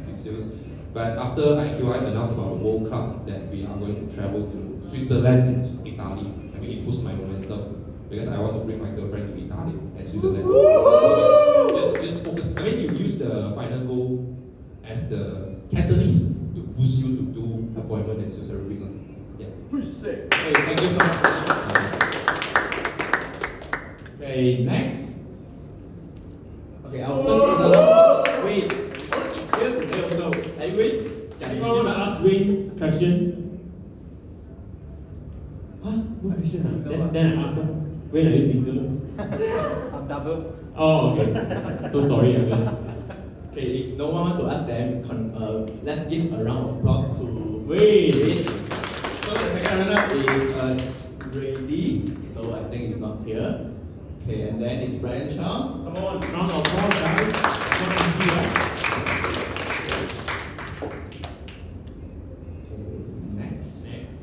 exit sales. But after IQI announced about the World Cup that we are going to travel to Switzerland and Italy, I mean it pushed my momentum because I want to bring my girlfriend to Italy and Switzerland. So just focus. I mean you use the final goal as the catalyst to push you to do appointment and social week. Yeah. Pretty sick. Hey, thank you so much. Okay, next. Okay, our first speaker. Wait, what is here today also? Are you wait? I want to ask Wayne a question. Huh? What question? Then I ask him. Wayne, are you single? I'm double. Oh, okay. So sorry, I guess. Okay, if no one wants to ask them, let's give a round of applause to Wayne. So the second runner is Brady. So I think it's not here. Okay, and then it's Brian Chang. Come on, round of applause, guys. Not easy, right? Next. Next.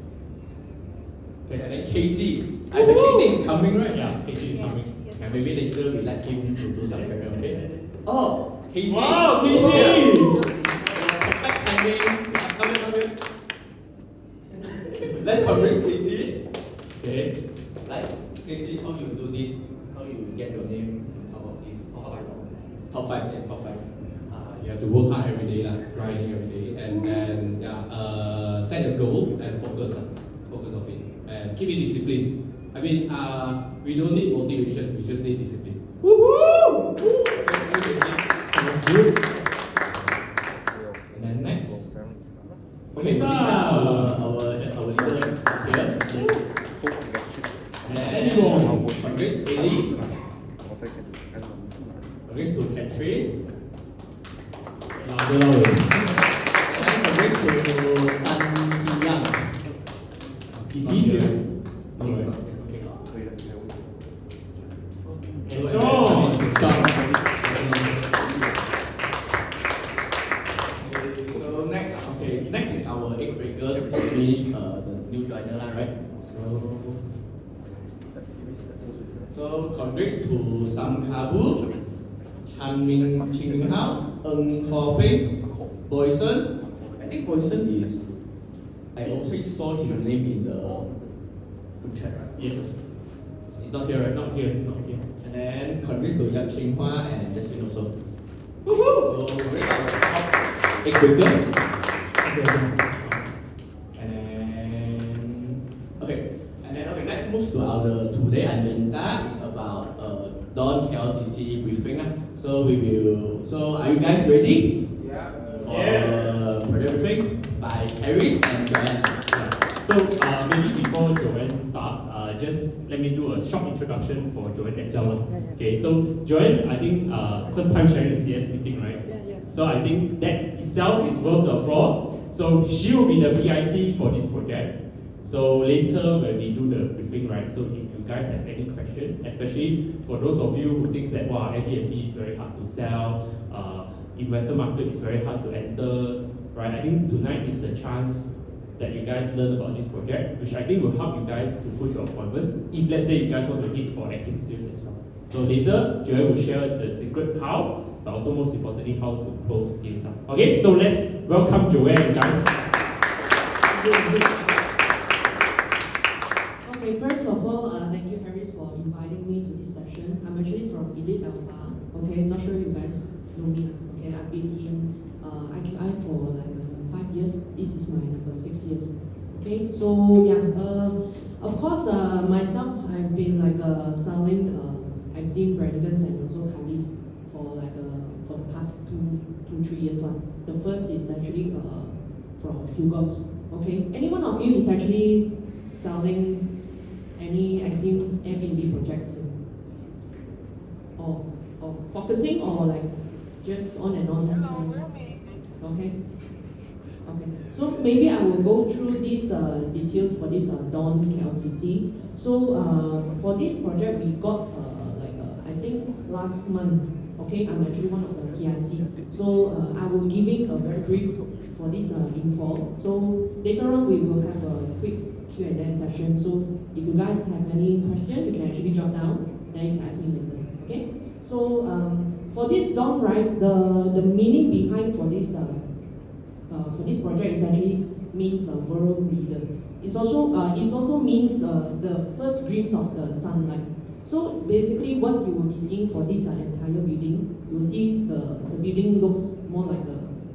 Okay, and then Casey. I think Casey is coming, right? Yeah, Casey is coming. Yeah, maybe later we let him to do some career, okay? Oh, Casey. Wow, Casey! Perfect timing. Come here. Let's embrace Casey. Okay. Like, Casey, how you do this? How you get your name on top of this? Top 5, yes, top 5. You have to work hard every day, grinding every day, and then set a goal and focus on it, and keep it disciplined. I mean, we don't need motivation, we just need discipline. Woohoo! Sounds good. And then next. Okay, Lisa, our leader here. And congrats, Ellie. Congrats to Catherine. And congrats to Tan Yang. Is he here? No, Sean! So next is our egg breakers to finish the new joiner line, right? So congrats to Sam Kabu, Chan Ming Ching Hao, Ng Ho Ping, Boyson. I think Boyson is. I also saw his name in the group chat, right? Yes. It's not here, right? Not here, not here. And then congrats to Yap Ching Hua and Jasmine also. Woohoo! So congrats to our top egg breakers. And then let's move to our today agenda. It's about DAWN KLCC briefing. So are you guys ready? Yeah. Yes. For the briefing by Harris and Joanne. So maybe before Joanne starts, just let me do a short introduction for Joanne as well. Okay, so Joanne, I think first time sharing the CS meeting, right? Yeah. So I think that itself is worth the applause. So she will be the PIC for this project. So later when we do the briefing, right? So if you guys have any question, especially for those of you who think that wow, Airbnb is very hard to sell, investor market is very hard to enter, right? I think tonight is the chance that you guys learn about this project, which I think will help you guys to push your appointment. If let's say you guys want to hit for exit sales as well. So later, Joanne will share the secret how, but also most importantly how to close deals up. Okay, so let's welcome Joanne, guys. Okay, first of all, thank you, Harris, for inviting me to this session. I'm actually from Elite Alpha. Okay, not sure you guys know me. Okay, I've been in IQI for like 5 years. This is my number 6 years. Okay, so yeah, of course, myself, I've been like selling Exim, Brannigan's, and also Kailis for like for the past 3 years. The first is actually from Hugo's. Okay, any one of you is actually selling any Exim Airbnb projects here? Or focusing or like just on and on? Okay. So maybe I will go through these details for this DAWN KLCC. So for this project, we got I think last month. Okay, I'm actually one of the PIC. So I will giving a very brief for this info. So later on we will have a quick Q&A session. So if you guys have any question, you can actually jot down. Then you can ask me later. Okay. So for this DAWN, right, the meaning behind for this for this project is actually means a world leader. It also means the first glimpse of the sunlight. So basically, what you will be seeing for this entire building, you will see the building looks more like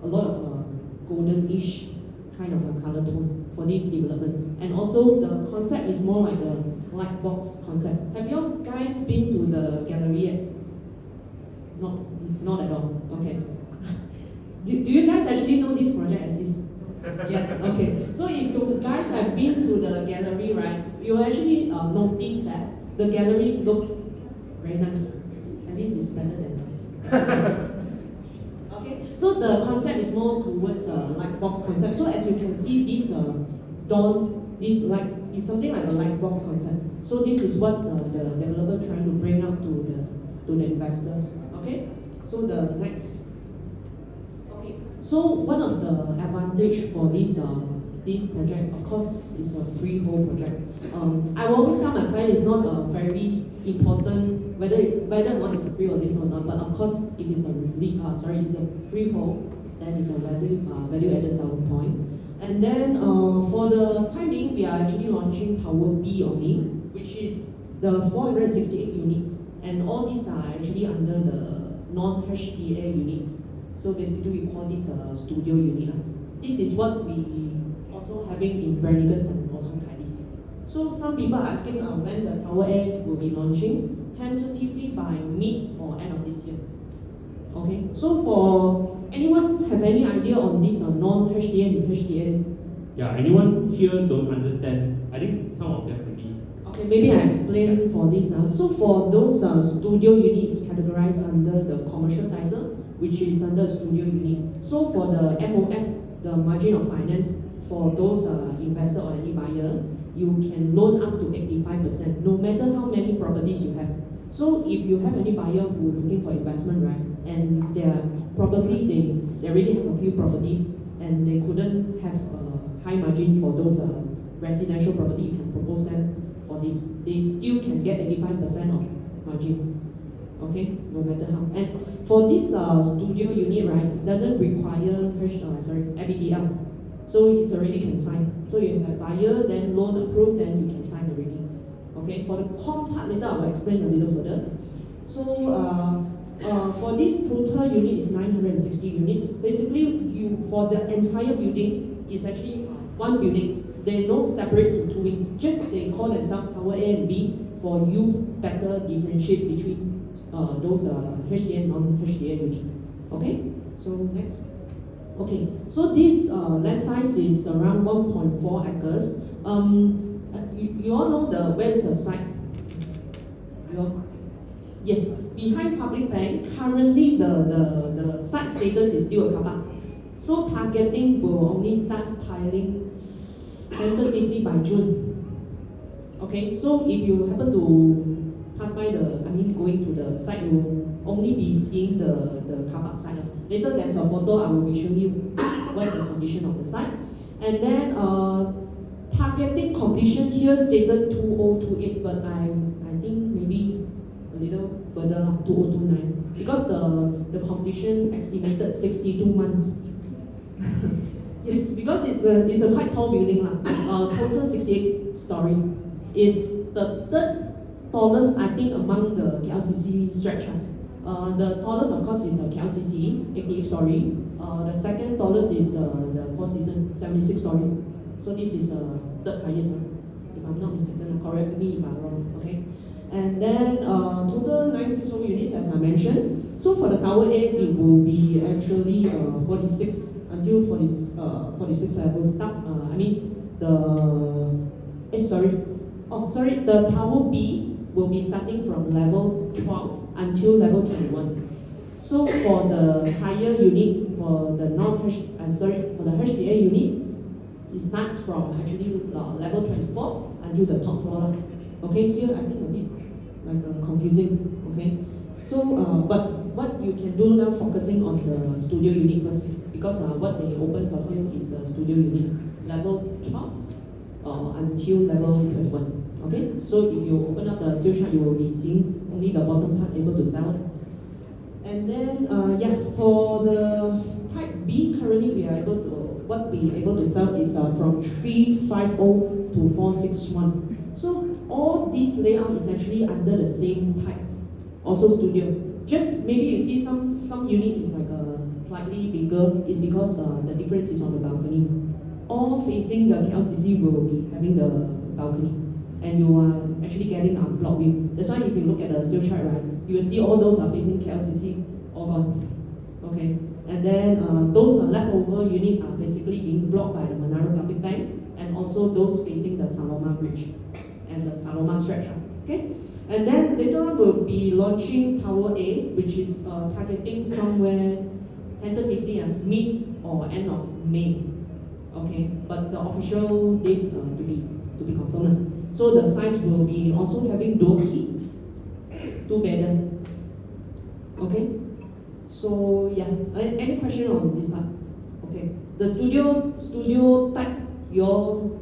a lot of goldenish kind of a color tone for this development. And also the concept is more like a light box concept. Have you guys been to the gallery yet? Not at all. Okay. Do you guys actually know this project exists? Yes. Okay. So if you guys have been to the gallery, right, you actually notice that the gallery looks very nice. At least it's better than. Okay. So the concept is more towards light box concept. So as you can see, this DAWN, this light is something like a light box concept. So this is what the developer trying to bring out to the investors. Okay. So the next. So one of the advantage for this project, of course, is a freehold project. I will always tell my client it's not very important whether or not it's a freehold this or not. But of course, if it's it's a freehold, then it's a value added selling point. And then for the time being, we are actually launching Tower B only, which is the 468 units, and all these are actually under the non-HDA units. So basically, we call this a studio unit. This is what we also having in Brannigan's and also Kylie's. So some people are asking when the Tower A will be launching, tentatively by mid or end of this year. Okay. So for anyone have any idea on this non-HDA and HDA? Yeah, anyone here don't understand? I think some of them maybe. Okay, maybe I explain for this. So for those studio units categorized under the commercial title, which is under studio unit. So for the MOF, the margin of finance, for those investor or any buyer, you can loan up to 85%, no matter how many properties you have. So if you have any buyer who are looking for investment, right, and they already have a few properties and they couldn't have a high margin for those residential property, you can propose them for this. They still can get 85% of margin. Okay, no matter how. And for this studio unit, right, it doesn't require FBDL. So it's already can sign. So you have a buyer, then loan approved, then you can sign already. Okay, for the com part later, I will explain a little further. So for this total unit is 960 units. Basically, for the entire building is actually one building. They don't separate into two wings. Just they call themselves Tower A and B for you better differentiate between those HDA and non-HDA unit. Okay, so next. Okay, so this land size is around 1.4 acres. You all know where is the site? Yes, behind public bank. Currently, the site status is still a car park. So targeting will only start piling tentatively by June. Okay, so if you happen to pass by going to the site, you will only be seeing the car park site. Later there's a photo, I will be showing you what's the condition of the site. And then targeting completion here stated 2028, but I think maybe a little further, 2029, because the completion estimated 62 months. Yes, because it's a quite tall building, total 68 story. It's the third tallest, I think, among the KLCC stretch. The tallest, of course, is the KLCC, 88 story. The second tallest is the Four Seasons, 76 story. So this is the third highest. If I'm not mistaken, correct me if I'm wrong. Okay. And then total 960 units, as I mentioned. So for the Tower A, it will be actually 46 until 46 levels. The Tower B will be starting from level 12 until level 21. So for the higher unit, for the HDA unit, it starts from actually level 24 until the top floor. Okay, here I think a bit confusing. Okay, so but what you can do now, focusing on the studio unit first, because what they open for sale is the studio unit, level 12 until level 21. Okay, so if you open up the sales chart, you will be seeing only the bottom part able to sell. And then for the type currently we are able to, what we able to sell is from 350 to 461. So all this layout is actually under the same type, also studio. Just maybe you see some unit is like slightly bigger, is because the difference is on the balcony. All facing the KLCC will be having the balcony, and you are actually getting a block view. That's why if you look at the sales chart, right, you will see all those are facing KLCC, all gone. Okay, and then those leftover units are basically being blocked by the Menara Public Bank, and also those facing the Saloma Bridge and the Saloma stretch. Okay, and then later on we'll be launching Tower A, which is targeting somewhere tentatively mid or end of May. Okay, but the official date to be confirmed. So the size will be also having dual key, 2 bedder. Okay, so yeah, any question on this part? Okay, the studio type, you all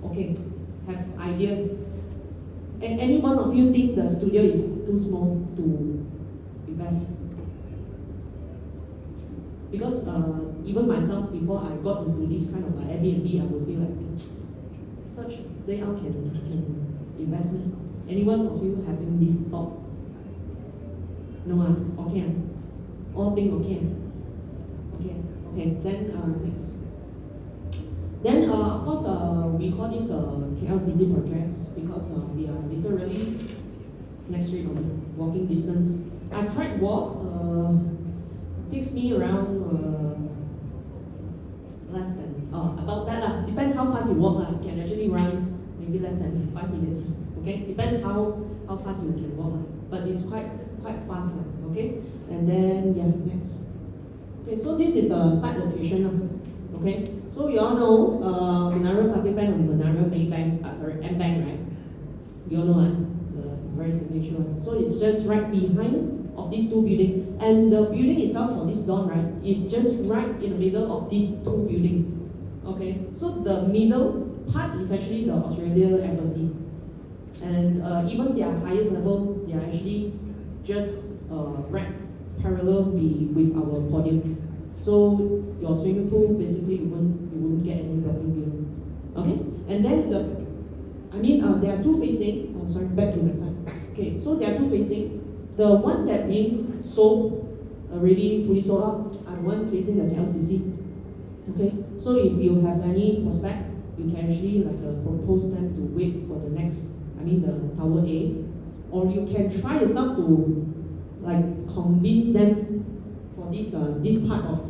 okay have idea? Any one of you think the studio is too small to invest? Because even myself, before I got into this kind of Airbnb, I would feel like such layout can investment. Any one of you having this thought? No, okay. All think okay. Okay. Then next. Then of course we call this KLCC projects because we are literally next week on walking distance. I tried walk. Takes me around less than about that lah. Depend how fast you walk lah. You can actually run maybe less than 5 minutes. Okay, depend how fast you can walk lah. But it's quite fast lah. Okay, and then yeah, next. Okay, so this is the site location lah. Okay, so you all know Menara Public Bank and Menara Maybank, M-Bank, right? You all know the very signature one. So it's just right behind of these two buildings, and the building itself for this DAWN, right, is just right in the middle of these two buildings. Okay, so the middle part is actually the Australia Embassy, and even their highest level, they are actually just right parallel with our podium. So your swimming pool basically you won't get any blocking view. Okay, and then there are two facing. Oh, sorry, back to the side. Okay, so there are two facing. The one that being sold, already fully sold out, are the one facing the KLCC. Okay, so if you have any prospect, you can actually propose them to wait for the next, the Tower A, or you can try yourself to convince them for this part of,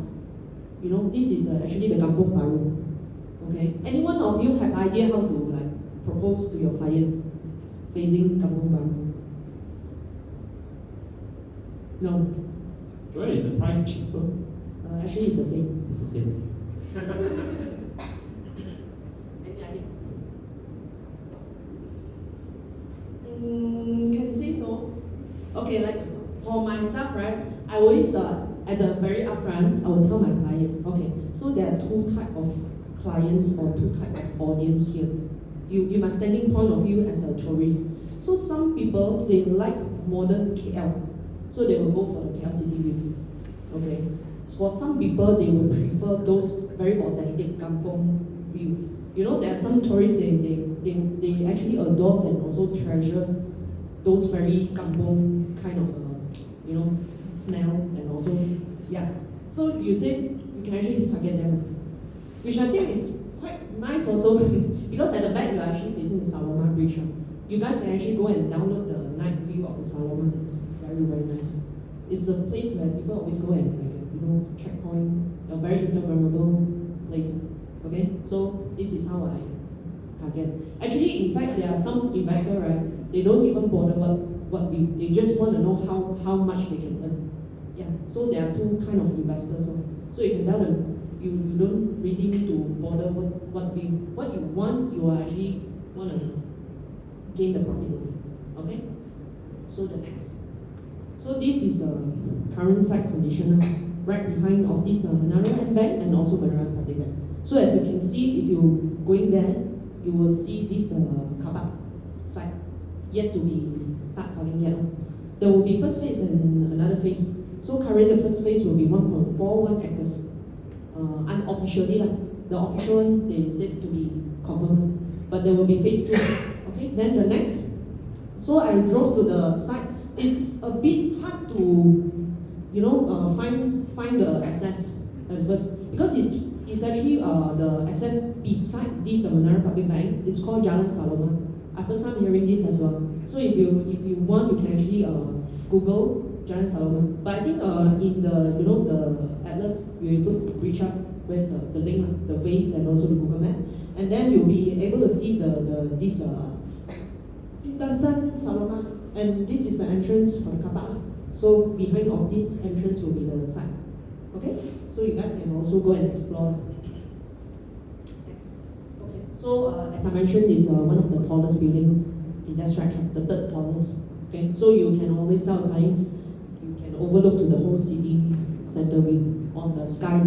this is actually the Kampung Baru. Okay, any one of you have idea how to propose to your client facing Kampung Baru? No. Where is the price cheaper? Actually, it's the same. It's the same. Any idea? Can say so. Okay, for myself, right? I always at the very upfront, I will tell my client, okay, so there are two type of clients or two type of audience here. You must standing point of view as a tourist. So some people they like modern KL. So they will go for the KLCC view. Okay. So for some people, they will prefer those very authentic kampong view. There are some tourists they actually adore and also treasure those very kampong kind of smell and also So you said you can actually target them, which I think is quite nice also because at the back you are actually facing the Saloma Bridge. You guys can actually go and download the night view of the Saloma. It's very, very nice. It's a place where people always go and checkpoint, a very Instagrammable place. Okay, so this is how I target. Actually, in fact, there are some investors, right? They don't even bother what we. They just want to know how much they can earn. Yeah. So there are two kind of investors. So you can tell them you don't really need to bother what you want. You actually want to gain the profit only. Okay. So the next. So this is the current site condition right behind of this Menara M-Bank and also Menara Public Bank. So as you can see, if you going there, you will see this car park site yet to be start calling yet. There will be first phase and another phase. So currently the first phase will be 1.41 acres. unofficially, the official one they said to be confirmed, but there will be phase 2. Okay, then the next. So I drove to the site. It's a bit hard to, find the access at first because it's actually the access beside this Menara Public Bank. It's called Jalan Saloma. I first time hearing this as well. So if you want, you can actually Google Jalan Saloma. But I think in the atlas you're able to reach out where's the link, the Waze and also the Google Map, and then you'll be able to see this Pintasan Saloma, and this is the entrance for the car park. So behind of this entrance will be the site. Okay, so you guys can also go and explore. Next. Okay, so as I mentioned, it's one of the tallest building in that stretch, the third tallest. Okay, so you can always tell a client you can overlook to the whole city center view on the sky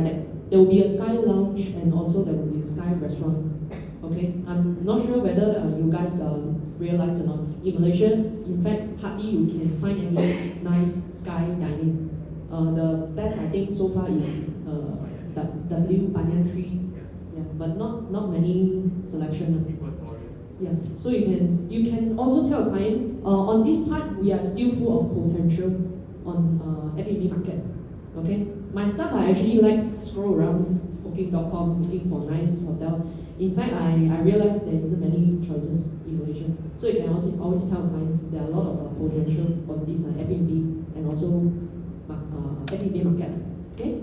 deck. There will be a sky lounge and also there will be a sky restaurant. Okay, I'm not sure whether you guys realize or not. In Malaysia, in fact, hardly you can find any nice sky dining. The best I think so far is W Banyan Tree, yeah, but not many selection. Yeah, so you can also tell a client on this part we are still full of potential on Airbnb market. Okay, myself I actually like to scroll around Booking.com looking for nice hotel. In fact, I realized there isn't many choices in Malaysia. So you can also always tell a client there are a lot of potential on this Airbnb and also Airbnb market. Okay,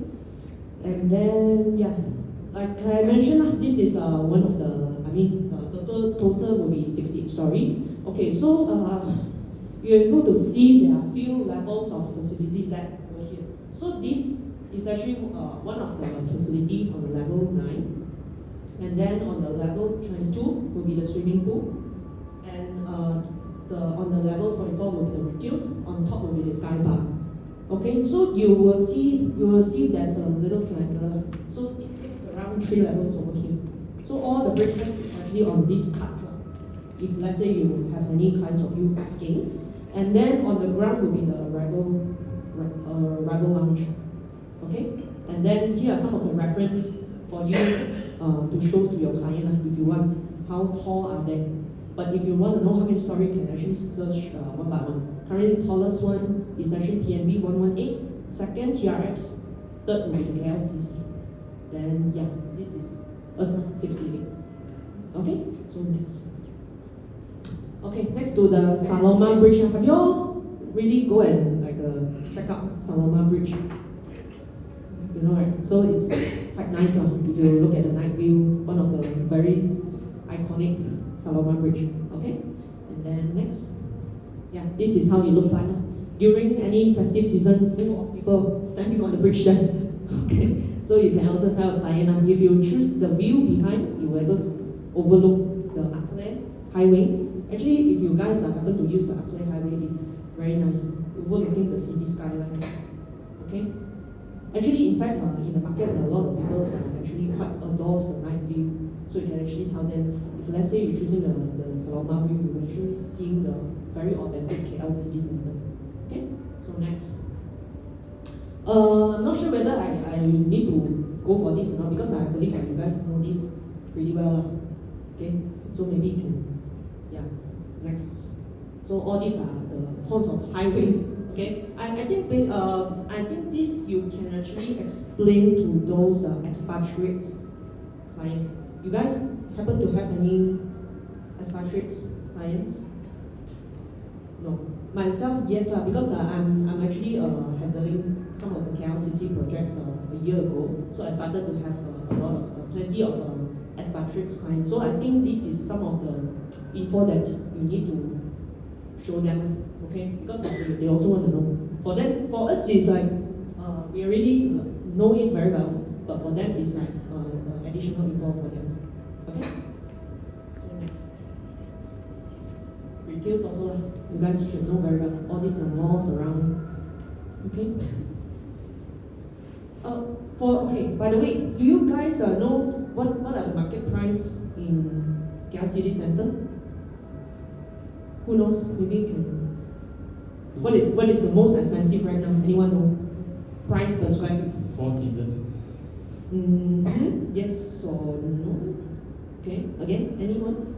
and then yeah, like I mentioned, this is one of the total will be 60 story. Okay, so you're able to see there are few levels of facility that over here. So this is actually one of the facility on the level 9. And then on the level 22 will be the swimming pool. And on the level 44 will be the retails. On top will be the sky bar. Okay, so you will see there's a little slender. So it takes around 3 levels over here. So all the breakfast is actually on these cards. If let's say you have any kinds of you asking. And then on the ground will be the arrival lounge. Okay? And then here are some of the reference for you to show to your client if you want how tall are they. But if you want to know how many story, you can actually search one by one. Currently the tallest one is actually TNB 118, second TRX, third will be the KLCC. Then yeah, this is 68. Okay, so next. Okay, next to the Saloma Bridge. Have you all really go and check out Saloma Bridge? You know, right? So it's quite nice if you look at the night view, one of the very iconic Saloma Bridge. Okay, and then next. Yeah, this is how it looks like. During any festive season, full of people standing on the bridge there. Okay, so you can also tell a client if you choose the view behind, you will able to overlook the Akle Highway. Actually, if you guys happen to use the Akle Highway, it's very nice, overlooking the city skyline. Okay. Actually, in fact, in the market, there are a lot of people that actually quite adores the night view. So you can actually tell them, if let's say you're choosing the Saloma view, you're actually seeing the very authentic KL city center. Okay, so next. I'm not sure whether I need to go for this or not because I believe that you guys know this pretty well. Okay, so maybe you can, yeah, next. So all these are the tons of highway. Okay, I think this you can actually explain to those expatriates clients. You guys happen to have any expatriates clients? No. Myself, yes, because I'm actually handling some of the KLCC projects a year ago. So I started to have plenty of expatriates clients. So I think this is some of the info that you need to show them, okay? Because they also want to know. For them, for us, it's like we already know it very well, but for them, it's like additional info for them. Okay? So next. Retails also, you guys should know very well. All these are malls around. Okay? By the way, do you guys know what are the market price in KL City Center? Who knows? Maybe you can. What is the most expensive right now? Anyone know? Price per square feet? Four Seasons. Yes or no? Okay, again, anyone?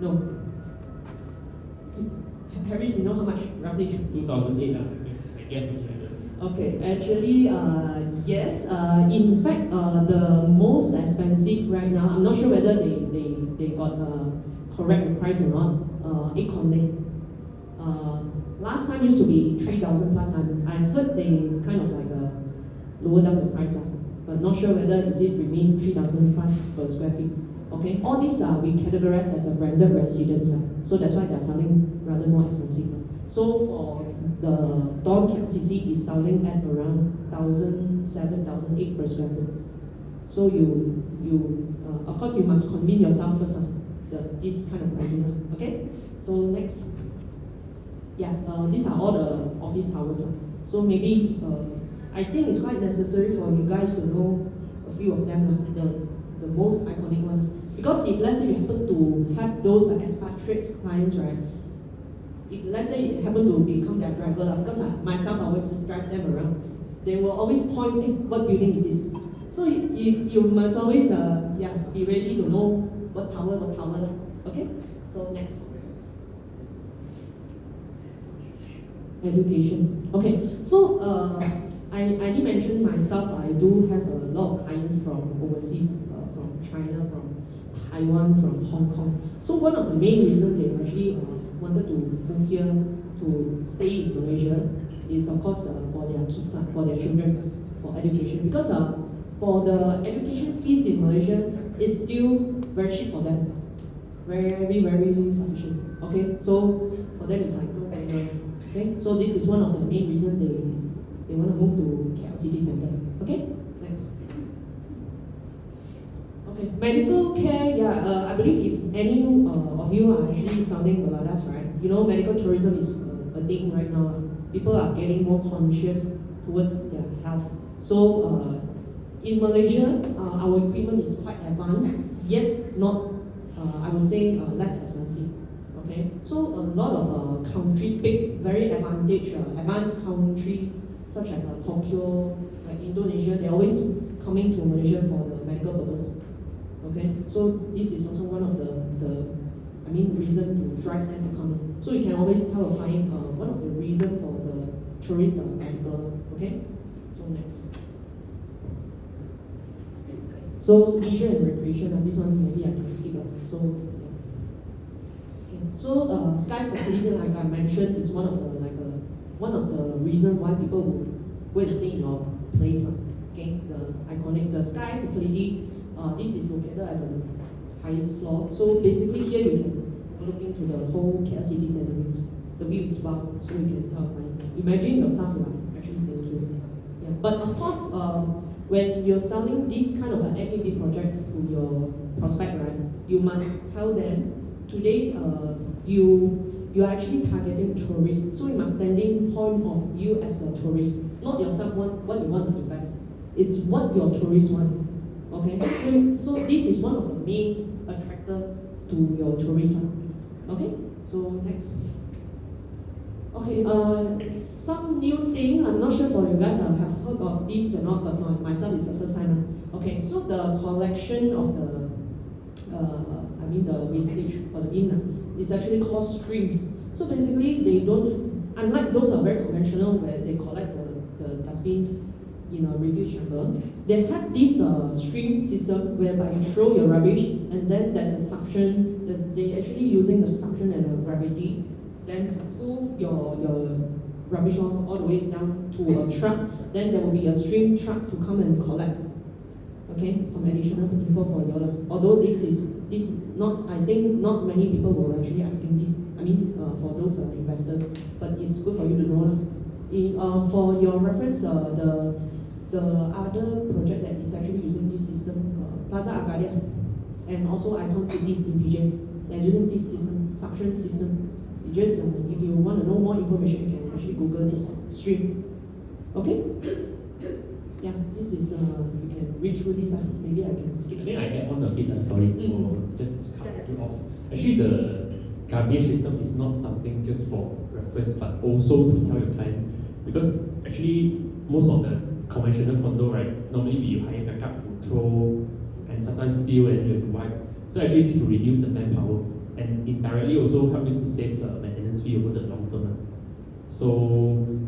No. Harris, you know how much roughly? 2008, I guess something like that. Okay, actually, yes. In fact, the most expensive right now, I'm not sure whether they got correct the price or not. 8 Conde. Last time used to be 3,000 plus. I heard they kind of like lower down the price, but not sure whether is it remain 3,000 plus per square feet. Okay, all these we categorize as a branded residence, so that's why they're selling rather more expensive. So for the DAWN KLCC is selling at around 1,007, 1,008 per square foot. So of course you must convince yourself first, this kind of pricing. Okay, so next. Yeah, these are all the office towers. So maybe I think it's quite necessary for you guys to know a few of them, the most iconic one. Because if let's say you happen to have those expatriates clients, right? If let's say you happen to become their driver, because myself I always drive them around, they will always point, hey, what building is this? So you must always be ready to know what tower. Okay? So next. Education. Okay, so I did mention myself, I do have a lot of clients from overseas, from China, from Taiwan, from Hong Kong. So one of the main reasons they actually wanted to move here to stay in Malaysia is of course for their kids, for their children, for education. Because for the education fees in Malaysia, it's still very cheap for them. Very, very sufficient. Okay, so for them it's like no brainer. Okay, so this is one of the main reasons they want to move to KL City Centre. Okay, next. Okay, medical care. Yeah, I believe if any of you are actually sounding Baladas, right? You know, medical tourism is a thing right now. People are getting more conscious towards their health. So in Malaysia, our equipment is quite advanced, yet not, I would say, less expensive. Okay, so a lot of countries, big, very advanced country such as Tokyo, like Indonesia, they're always coming to Malaysia for the medical purpose. Okay, so this is also one of the reason to drive them to come in. So you can always tell a client one of the reason for the tourist medical. Okay, so next. So leisure and recreation, this one maybe I can skip. So sky facility, like I mentioned, is one of the reasons why people will go and stay in your place. Okay, the sky facility, this is located at the highest floor. So basically here you can look into the whole KLCC Centre. The view is wow, so you can tell client. Imagine yourself you are actually staying here. Yeah. But of course, when you're selling this kind of an Airbnb project to your prospect, right, you must tell them today you are actually targeting tourists, so you must standing point of you as a tourist, not yourself what you want to invest. It's what your tourists want. Okay, so this is one of the main attractor to your tourists. Okay, so next. Okay, some new thing. I'm not sure for you guys have heard of this or not, but myself is the first time. Okay, so the collection of the the wastage or the bin is actually called stream. So basically, they don't, unlike those are very conventional where they collect the dustbin in a refuge chamber, they have this stream system whereby you throw your rubbish and then there's a suction. They actually using the suction and the gravity, then pull your rubbish all the way down to a truck. Then there will be a stream truck to come and collect. Okay, some additional info for you all. Although this not, I think not many people were actually asking this. For those investors, but it's good for you to know. For your reference, the other project that is actually using this system, Plaza Arcadia, and also Icon City in PJ, they're using this system, suction system. Just if you want to know more information, you can actually Google this stream. Okay. Yeah, this is, you can read through this, maybe I can skip. I think I add on a bit, sorry, for just to cut you off. Actually, the garbage system is not something just for reference, but also to tell your client, because actually most of the conventional condo, right, normally we hire backup to throw and sometimes spill and you have to wipe. So actually this will reduce the manpower and indirectly also help you to save the maintenance fee over the long term. So,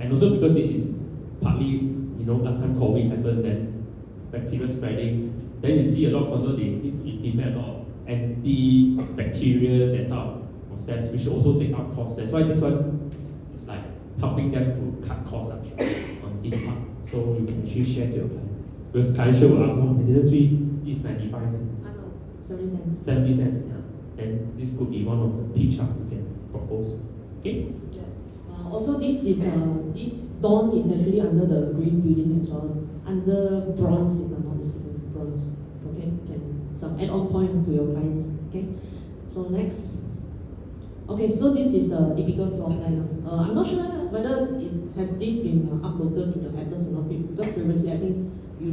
and also because this is partly, last time COVID happened, then bacteria spreading, then you see a lot of condos, they need to implement a lot of antibacterial that type of process, which also take up costs. That's why this one is like helping them to cut costs actually on this part. So you can actually share to your client. Because client sure will ask, maintenance fee is 95 cents. 70 cents. 70 cents, yeah. Then this could be one of the pitch up you can propose. Okay? Yeah. Also, this DAWN is actually under the green building as well, under bronze, if I'm not mistaken, bronze. Okay, some add-on point to your clients. Okay, so next. Okay, so this is the typical floor plan. I'm not sure whether has this been uploaded to the atlas or not, because previously I think you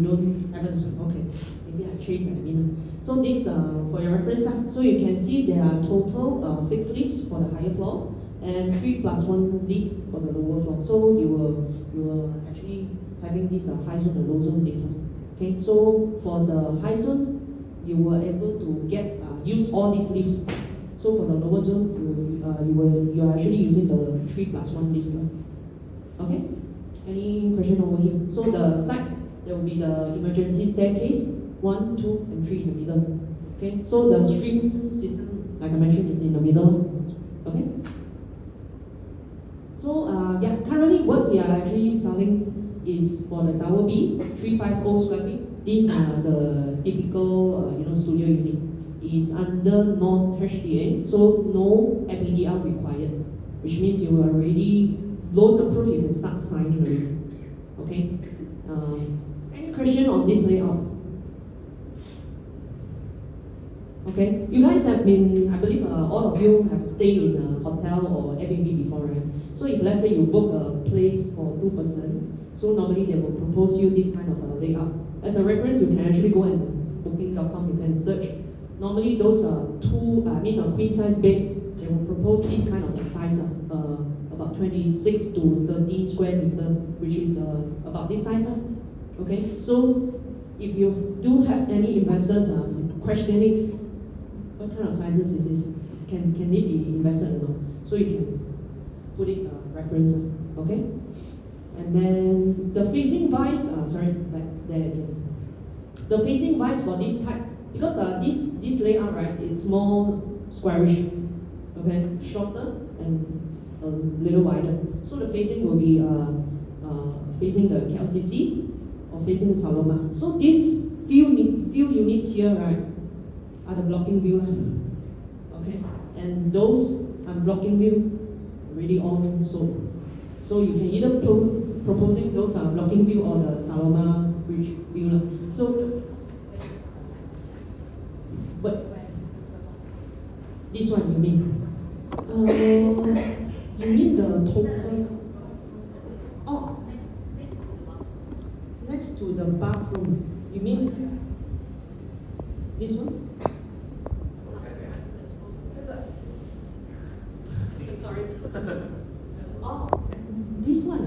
haven't. Okay, maybe I chased that in. So this for your reference. So you can see there are total 6 lifts for the higher floor, and 3 plus 1 lift for the lower floor. So you were actually having this high zone and low zone lift. Okay, so for the high zone, you were able to use all these lifts. So for the lower zone, you are actually using the 3 plus 1 lifts. Okay, any question over here? So the side, there will be the emergency staircase, 1, 2, and 3 in the middle. Okay, so the stream system, like I mentioned, is in the middle. Okay. So yeah, currently what we are actually selling is for the Tower B, 350 square feet. These are the typical studio unit. Is under non-HDA, so no FPDR required, which means you are already loan approved, you can start signing already. Okay. Any question on this layout? Okay, you guys have been, I believe all of you have stayed in a hotel or Airbnb before, right? So if let's say you book a place for 2 person, so normally they will propose you this kind of a layout. As a reference, you can actually go and booking.com, you can search. Normally those are a queen size bed, they will propose this kind of a size, about 26 to 30 square meter, which is about this size. Okay, so if you do have any investors questioning what kind of sizes is this, can it be invested or not? So you can put it reference. Okay, and then the facing vise, back there again. The facing vise for this type, because this layout, right, it's more squarish, okay, shorter and a little wider. So the facing will be facing the KLCC or facing the Saloma. So these few units here, right, are the blocking view, okay, and those are blocking view already all sold. So you can either proposing those are blocking view or the Saloma bridge view. So. But this one you mean? You mean the total? Oh, next to the bathroom. You mean this one? Sorry. Oh, this one.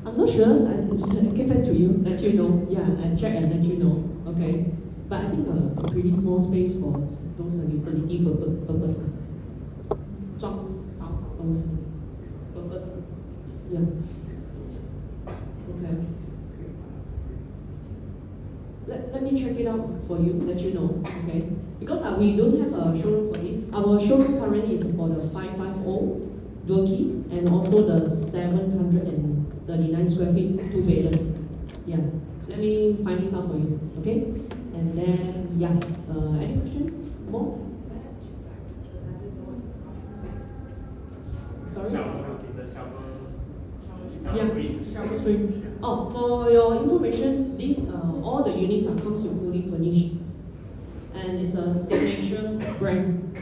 I'm not sure. I'll get back to you. Let you know. Yeah, I'll check and let you know. Okay. But I think a pretty small space for those utility purpose. 装少东西 purpose. Yeah. Okay. Let me check it out for you, let you know. Okay. Because we don't have a showroom for this. Our showroom currently is for the 550 dual key and also the 739 square feet 2-bedroom. Yeah. Let me find this out for you. Okay. And then, yeah, any question? More? Sorry? Shower screen. Oh, for your information, these all the units comes with fully furnished, and it's a signature brand.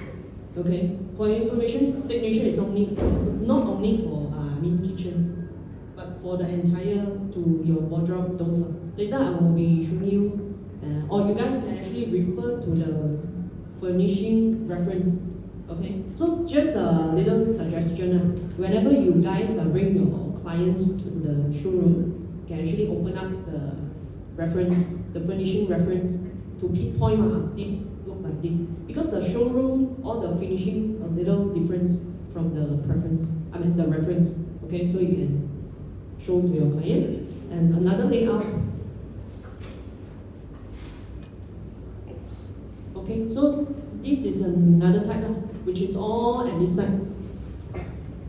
Okay. For your information, signature is not only for kitchen, but for the entire to your wardrobe. Those later I will be showing you. Or you guys can actually refer to the furnishing reference. Okay, so just a little suggestion. Whenever you guys bring your clients to the showroom, can actually open up the reference, the furnishing reference, to pinpoint this look like this. Because the showroom, all the finishing a little difference from the preference, the reference. Okay, so you can show to your client. And another layout. Okay, so this is another type, which is all at this side.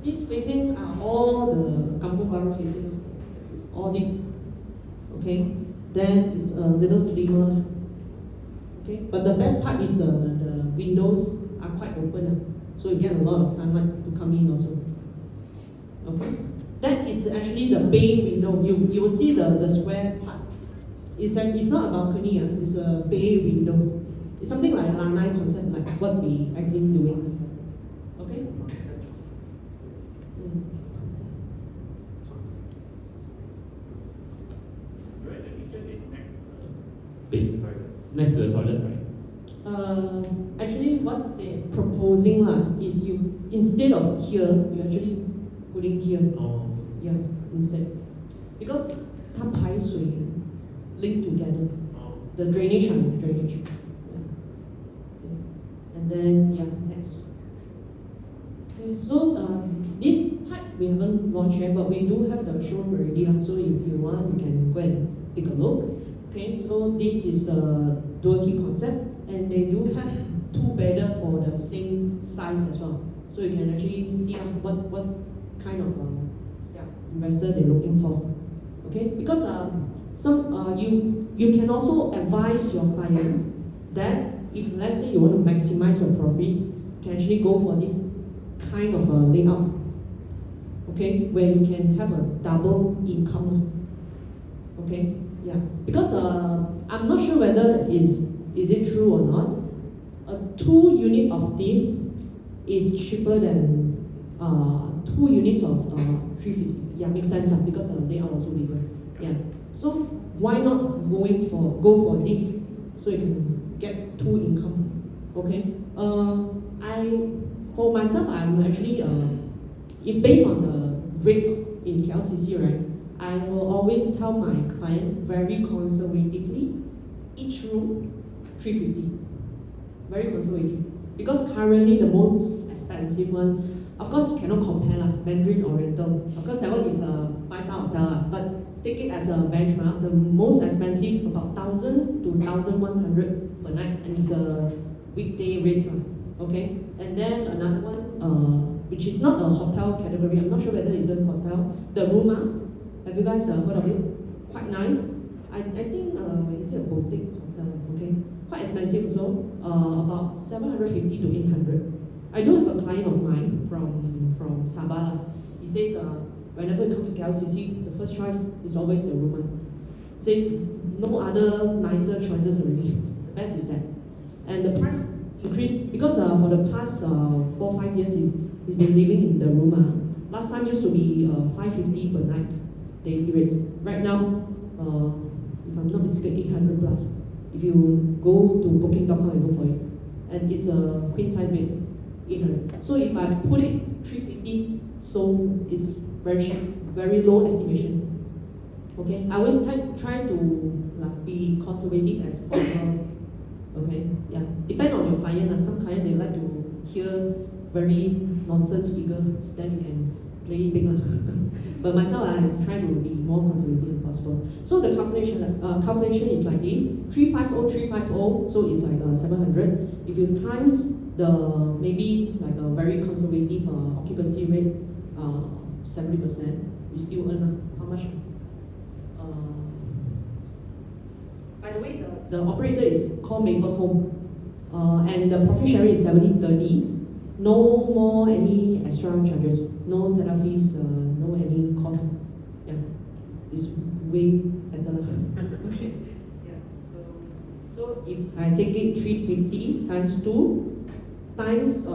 This facing are all the kampung baru facing, all this. Okay, then it's a little slimmer. Okay, but the best part is the windows are quite open, so you get a lot of sunlight to come in also. Okay, that is actually the bay window. You will see the square part. It's not a balcony, it's a bay window. It's something like a lanai concept, like what we actually doing. Okay. Right, the kitchen is next to the toilet, right? Actually, what they're proposing is you, instead of here, you actually putting here. Oh. Yeah, instead. Because 它排水 linked together. Oh. The drainage and drainage. Yeah. And then, yeah, next. Okay, so this type we haven't launched yet, but we do have the showroom already. So if you want, you can go and take a look. Okay, so this is the dual key concept, and they do have two bedder for the same size as well. So you can actually see what kind of investor they're looking for. Okay, because you can also advise your client that if let's say you want to maximize your profit, you can actually go for this kind of a layout. Okay, where you can have a double income. Okay, yeah, because I'm not sure whether is it true or not. A 2 unit of this is cheaper than 2 units of 350. Yeah, makes sense because the layout also bigger. Yeah, so why not go for this so you can get 2 income? Okay, for myself, I'm actually if based on the rates in KLCC, right, I will always tell my client very conservatively, each room 350. Very conservative. Because currently the most expensive one, of course you cannot compare Mandarin Oriental. Of course that one is a 5-star hotel, but take it as a benchmark. The most expensive about 1,000 to 1,100 per night, and it's a weekday rates. Okay, and then another one, which is not a hotel category. I'm not sure whether it's a hotel. The Ruma. Have you guys heard of it? Quite nice. I think it's a boutique hotel. Okay, quite expensive also. About 750 to 800. I do have a client of mine from Sabah. He says whenever you come to KLCC, the first choice is always the Ruma. Say no other nicer choices already. The best is that, and the price increased because for the past 4-5 years he's been living in the Ruma. Last time used to be 550 per night daily rates. Right now, if I'm not mistaken, 800 plus. If you go to booking.com and look for it, and it's a queen size bed, 800. So if I put it 350, so it's very cheap, very low estimation. Okay, I always try to be conservative as possible. Okay, yeah, depend on your client. Some client they like to hear very nonsense figure, then you can play it big. But myself, I try to be more conservative as possible. So the calculation is like this: 350, so it's like 700. If you times the maybe like a very conservative occupancy rate, 70%, you still earn how much? By the way, the operator is called Maple Home, and the profit sharing is 70-30. No more any extra charges, no setup fees, no any cost. Yeah, it's way better. Okay. Yeah. So if I take it 350 times 2 times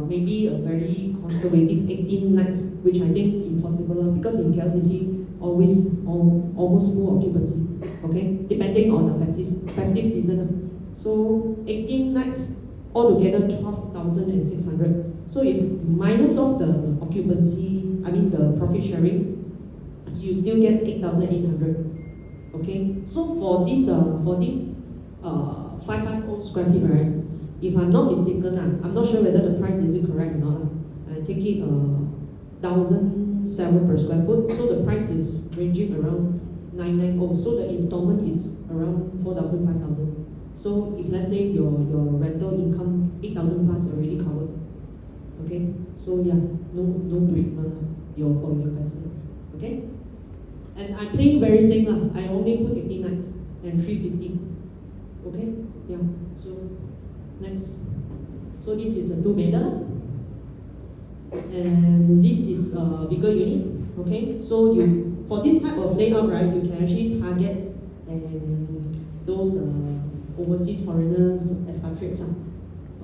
maybe a very conservative 18 nights, which I think impossible because in KLCC always almost full occupancy. Okay, depending on the festive season. So 18 nights. Altogether 12,600. So if minus off the occupancy, the profit sharing, you still get 8,800. Okay, so for this 550 square feet, right? If I'm not mistaken, I'm not sure whether the price is it correct or not. I take it 1,007 per square foot, so the price is ranging around 990. So the installment is around 4,000, 5,000. So if let's say your rental income 8,000 plus already covered. Okay, so yeah, no break for your investor. Okay, and I'm playing very safe lah. I only put 80 nights and 350. Okay, yeah. So next, so this is a 2-bedder, and this is a bigger unit. Okay, so you for this type of layout, right, you can actually target those overseas foreigners, expatriates.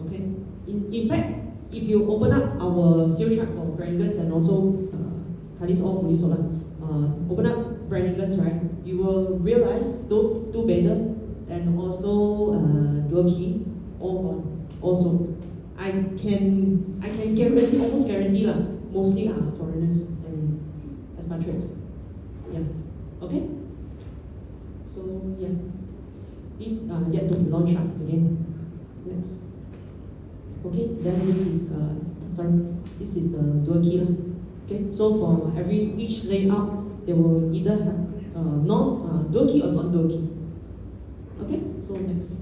Okay, in fact, if you open up our sales chart for Brandon's and also Kali's all fully sold, open up Brandon's, right, you will realize those 2-bedder and also dual key all gone. Also, I can guarantee, almost guarantee lah, mostly are foreigners and expatriates. Yeah. Okay. So yeah, this yet to be launched again. Next. Okay, then this is this is the dual key. Okay, so for each layout, they will either have dual key or non-dual key. Okay, so next.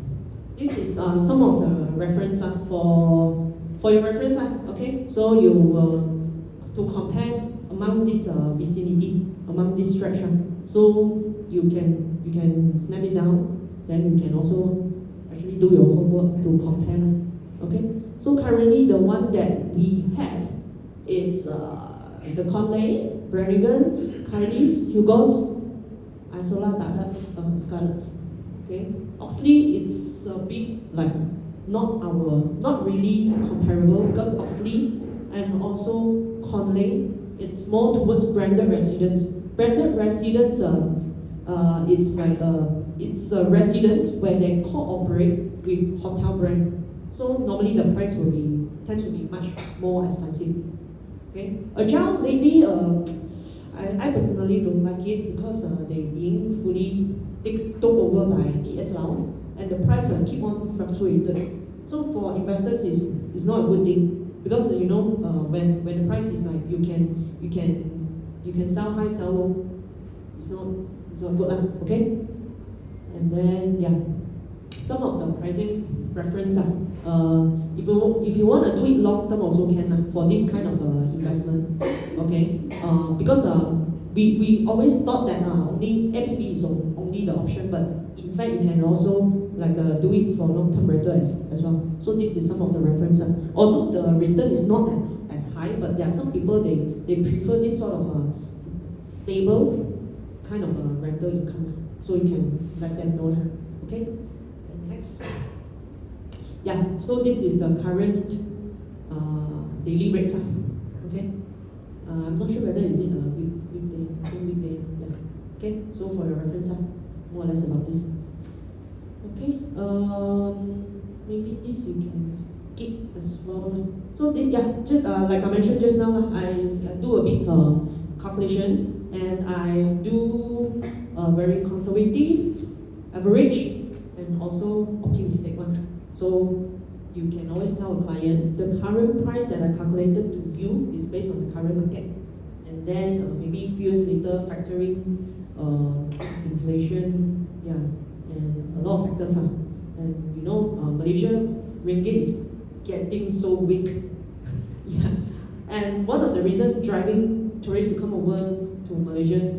This is some of the reference for your reference. Okay, so you will to compare among this vicinity, among this stretch. So you can snap it down. Then you can also actually do your homework to compare. Okay, so currently the one that we have is the Conley, Brannigan's, Kylie's, Hugo's, Isola, Tata, Scarlett's. Okay, Oxley, it's a bit like not really comparable because Oxley and also Conley, it's more towards branded residence. Branded residence, it's a residence where they cooperate with hotel brand. So normally the price tends to be much more expensive. Okay, Agile lately, I personally don't like it because they being fully taken over by TS Lao, and the price keep on fluctuated. So for investors, is not a good thing because when the price is like you can sell high, sell low. It's not good lah. Okay, and then yeah, some of the pricing reference if you want to do it long term also can for this kind of investment. Okay, because we always thought that only APP is only the option, but in fact you can also do it for long term rental as well. So this is some of the reference. Although the return is not as high, but there are some people they prefer this sort of stable kind of rental income. So you can let them know. Okay, and next. Yeah, so this is the current daily rates. Okay, I'm not sure whether is it a weekday. Yeah. Okay, so for your reference, more or less about this. Okay, maybe this you can skip as well. So just like I mentioned just now, I do a bit calculation and I do a very conservative, average, and also optimistic one. So you can always tell a client the current price that I calculated to you is based on the current market, and then maybe a few years later factoring inflation, yeah, and a lot of factors. And Malaysia ringgit is getting so weak. Yeah, and one of the reasons driving tourists to come over to Malaysia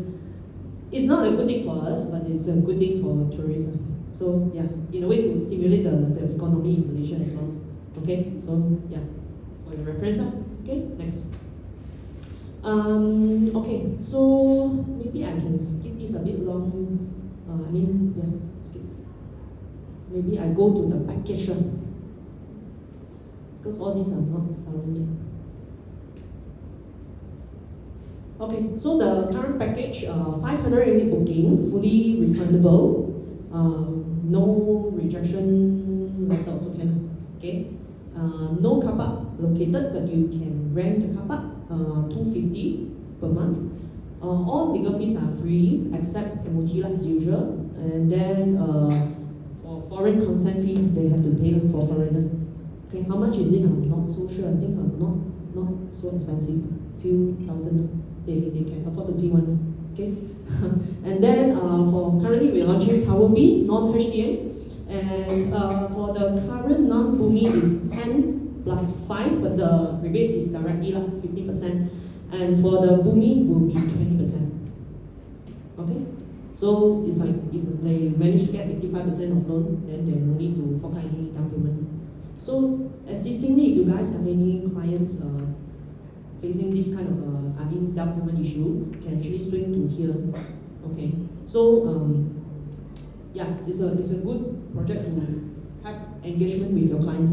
is not a good thing for us, but it's a good thing for tourists. So yeah, in a way to stimulate the economy in Malaysia as well. Okay, so yeah, for your reference. Okay, next. Okay, so maybe I can skip this a bit long. Skip. Maybe I go to the package one because all these are not selling yet. Okay, so the current package, 500 unit booking, fully refundable. No rejection letter also can. Okay, no car park located, but you can rent the car park, $250 per month. All legal fees are free except MOT as usual. And then for foreign consent fee, they have to pay for foreigner. Okay, how much is it? I'm not so sure. I think not so expensive. Few thousand. They can afford to pay one. Okay. And then for currently we're launching Tower B, non-HDA. And for the current non-Bumi is 10 plus 5, but the rebates is directly 50%. And for the Bumi will be 20%. Okay? So it's like if they manage to get 85% of loan, then they no need to fork any down payment. So existingly, if you guys have any clients facing this kind of down payment issue, you can actually swing to here. Okay. So yeah, it's a good project to have engagement with your clients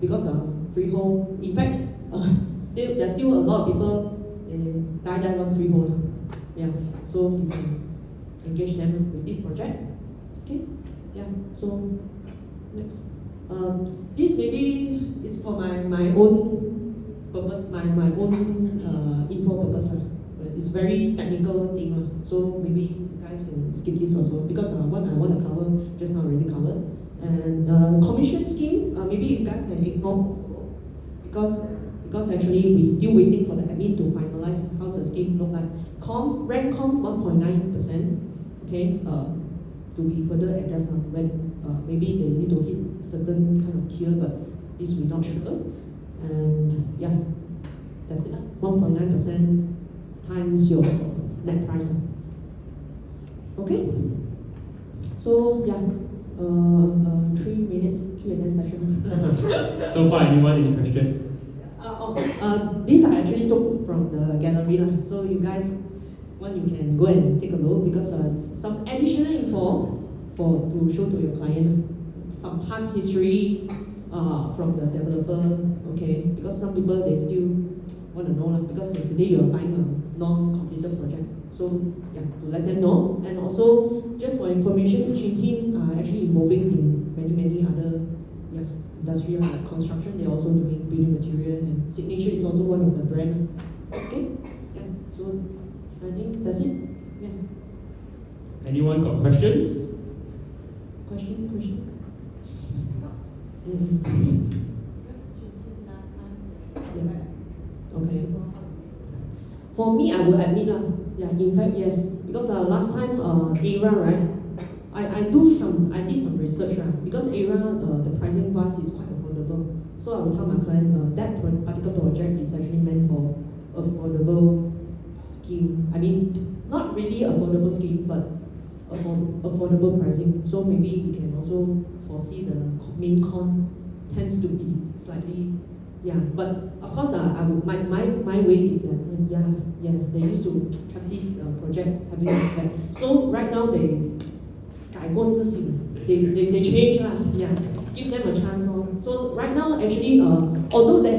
because freehold. In fact, there's still a lot of people die want freehold. Yeah, so you can engage them with this project. Okay, yeah. So next, this maybe is for my own purpose, my own info purpose. It's very technical thing. So maybe you guys can skip this also because what I want to cover just now already covered. And commission scheme, maybe you guys can ignore because actually we're still waiting for the admin to finalize how's the scheme look like. Rent 1.9%. Okay, to be further addressed when maybe they need to hit certain kind of tier, but this we're not sure. And yeah, that's it. 1.9% times your net price. Okay. So yeah, 3 minutes Q&A session. So far, anyone any question? These I actually took from the gallery, so you guys, you can go and take a look because some additional info to show to your client, some past history from the developer, okay? Because some people they still want to know because today you are buying a non-completed project, so yeah, to let them know. And also just for information, Chin are actually involving in many other industry like construction. They're also doing building material, and Signature is also one of the brand. Okay, yeah. So I think that's it. Yeah. Anyone got questions? Question. Yeah. Okay. For me, I will admit yeah. In fact, yes, because last time era, right? I did some research, because area the pricing wise is quite affordable. So I will tell my client that particular project is actually meant for affordable scheme. I mean, not really affordable scheme, but affordable pricing. So maybe you can also foresee the main con tends to be slightly, yeah. But of course, my way is that they used to have this project having that. So right now they change yeah. Give them a chance. So right now actually, although they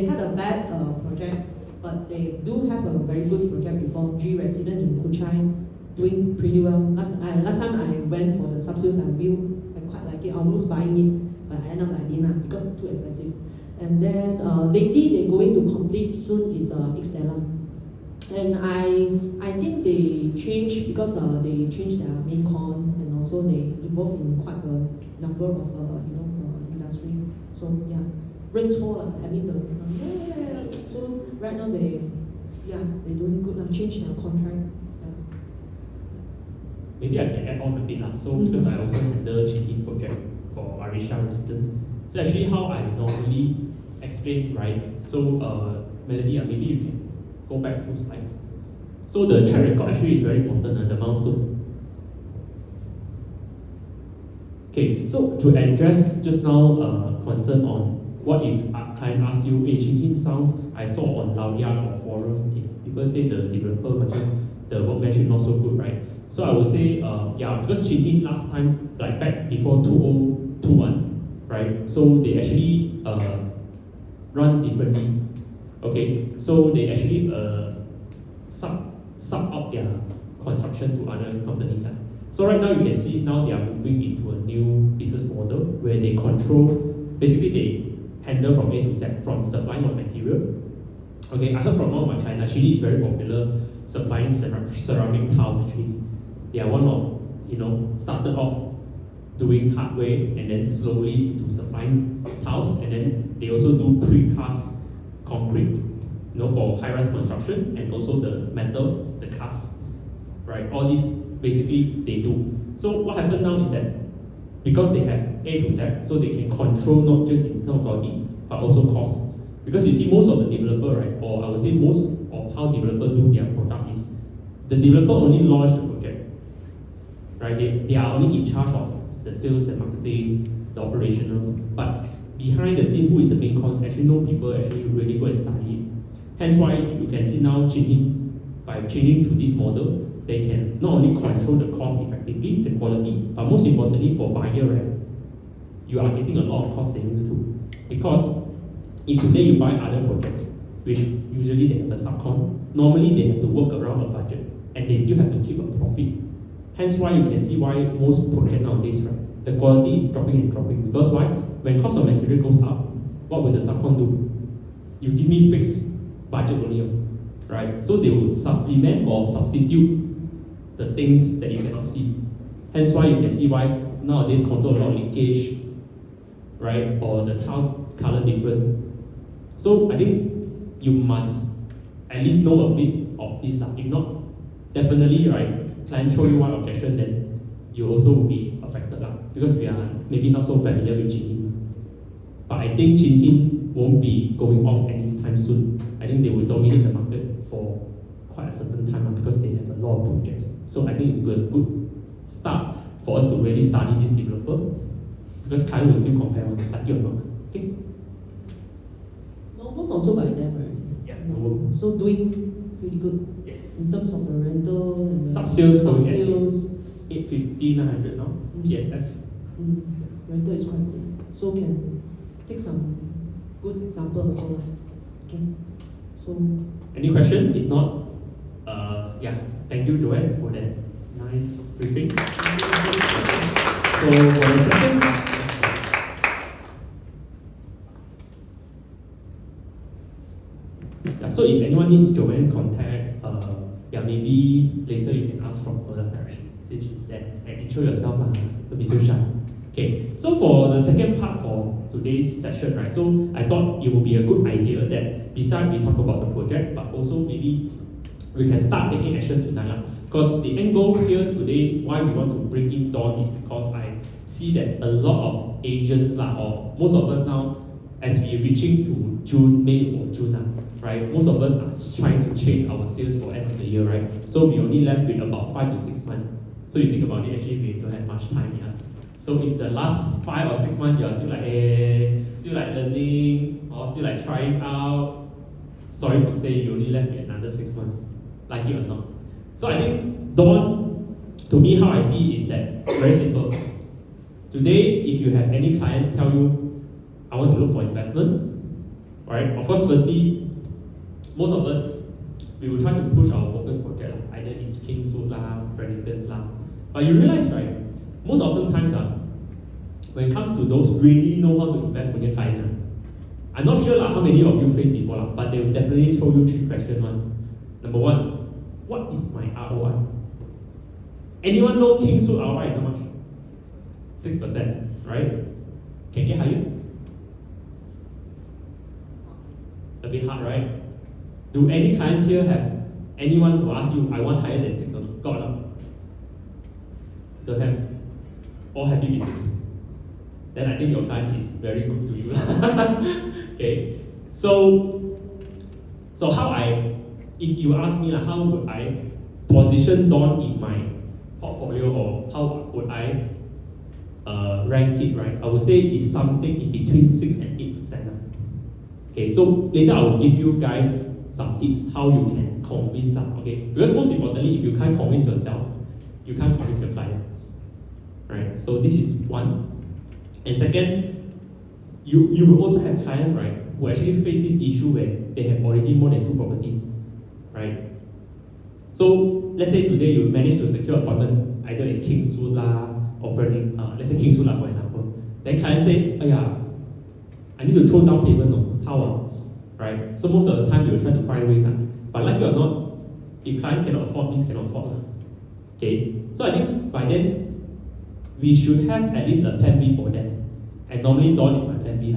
had a bad project, but they do have a very good project before. G Resident in Kuchai doing pretty well. Last time I went for the sub-sales and view, I quite like it. I almost buying it, but I ended up I didn't because it's too expensive. And then lately they're going to complete soon is Ixtella. And I think they changed because they changed their main con, and also they involved in quite a number of industry. So yeah, I mean so right now they're doing good. Change their contract. Yeah. Maybe I can add on a bit. So because I also handle Chin project for Arisha residents. So actually how I normally explain, right? So Melody, maybe you can go back 2 slides. So the track record actually is very important, the milestone. Okay, so to address just now concern on what if a client asks you, hey, Chin sounds I saw on Laoya or forum, people say the developer the workmanship not so good, right? So I would say, because Chin last time, like back before 2021, right? So they actually run differently. Okay, so they actually sub out their construction to other companies. So right now you can see now they are moving into a new business model where they control, basically they handle from A to Z, from supplying of material. Okay, I heard from one of my clients, actually it's very popular. supplying ceramic tiles actually. They are one of, started off doing hardware and then slowly into supplying tiles, and then they also do precast concrete, for high-rise construction, and also the metal, the cast, right? All these basically they do. So what happened now is that because they have A to Z, so they can control not just in terms of quality, but also cost. Because you see most of the developer, right, or I would say most of how developers do their product is, the developer only launch the project, right? They are only in charge of the sales and marketing, the operational, but behind the scene, who is the main con? Actually, no people actually really go and study it. Hence why you can see now by changing to this model, they can not only control the cost effectively, the quality, but most importantly for buyer, right, you are getting a lot of cost savings too. Because if today you buy other projects, which usually they have a subcon, normally they have to work around a budget and they still have to keep a profit. Hence why you can see why most projects nowadays, right, the quality is dropping and dropping. Because why? When cost of material goes up, what will the subcon do? You give me fixed budget only, right? So they will supplement or substitute the things that you cannot see. Hence why you can see why nowadays condo a lot of leakage, right? Or the tiles color different. So I think you must at least know a bit of this. If not, definitely, right, client show you one objection, then you also will be affected because we are maybe not so familiar with Chin. But I think Chin won't be going off anytime soon. I think they will dominate the market for quite a certain time because they have a lot of projects. So I think it's a good start for us to really study this developer, because client will still compare like you or not. Okay. Normal also by them, right? Yeah, Normal. So doing pretty good. Yes. In terms of the rental and the Sub-sales going at sales. 850, 900 now. PSF. Rental is quite good. So can take some good example also. Okay. So Any question? If not, thank you, Joanne, for that nice briefing. So for the second, so if anyone needs Joanne contact, maybe later you can ask from her directly, since she's there. And intro yourself, don't be so shy. Okay, so for the second part for today's session, right, so I thought it would be a good idea that besides we talk about the project, but also maybe we can start taking action tonight. Because the end goal here today, why we want to bring in Dawn is because I see that a lot of agents, or most of us now, as we reaching to June, May or June, right, most of us are trying to chase our sales for end of the year, right? So we only left with about 5 to 6 months. So you think about it, actually we don't have much time here. So if the last 5 or 6 months you are still still learning, or still trying out, sorry to say you only left with another 6 months, like it or not. So I think Dawn, to me how I see is that very simple. Today, if you have any client tell you, I want to look for investment, right? Of course, firstly, most of us, we will try to push our focus project, either it's Kingswood Bennington's But you realize, right, most often times, when it comes to those really know how to invest for your client, I'm not sure how many of you faced before, but they will definitely show you 3 questions. Number 1, what is my ROI? Anyone know Kingswood ROI is how much? 6%, right? Can get higher? A bit hard, right? Do any clients here have anyone who asks you, I want higher than 6 or not? Got not? Don't have. All happy with 6. Then I think your client is very good to you. Okay. So how if you ask me how would I position Dawn in my portfolio, or how would I rank it, right? I would say it's something in between 6 and 8%. Okay, so later I will give you guys some tips how you can convince them, okay? Because most importantly, if you can't convince yourself, you can't convince your clients, right? So this is one. And second, you will also have clients, right, who actually face this issue where they have already more than 2 properties, right? So let's say today you manage to secure appointment, either it's Kingswood or Burning, let's say Kingswood for example. Then client say, I need to throw down payment, how? Right? So most of the time you will try to find ways. But like it or not, if client cannot afford, means cannot afford. Okay, so I think by then, we should have at least a plan B for them. And normally DAWN is my plan B.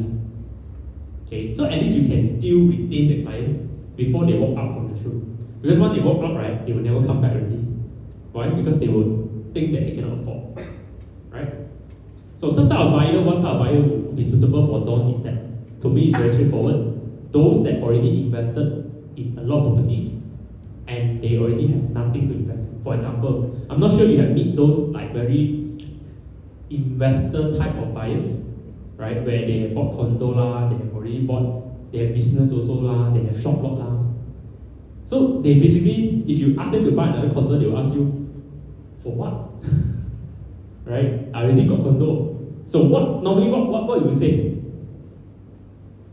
Okay, so at least you can still retain the client before they walk out from the show. Because once they walk out, right, they will never come back already. Why? Because they will think that they cannot afford. Right? So the type of buyer, what type of buyer would be suitable for DAWN is that, to me, it's very straightforward. Those that already invested in a lot of properties and they already have nothing to invest. For example, I'm not sure you have met those like very investor type of buyers, right? Where they have bought condo lah, they have already bought their business also lah, they have shop lot lah. So they basically, if you ask them to buy another condo, they will ask you, for what? Right? I already got condo. So normally what you will say?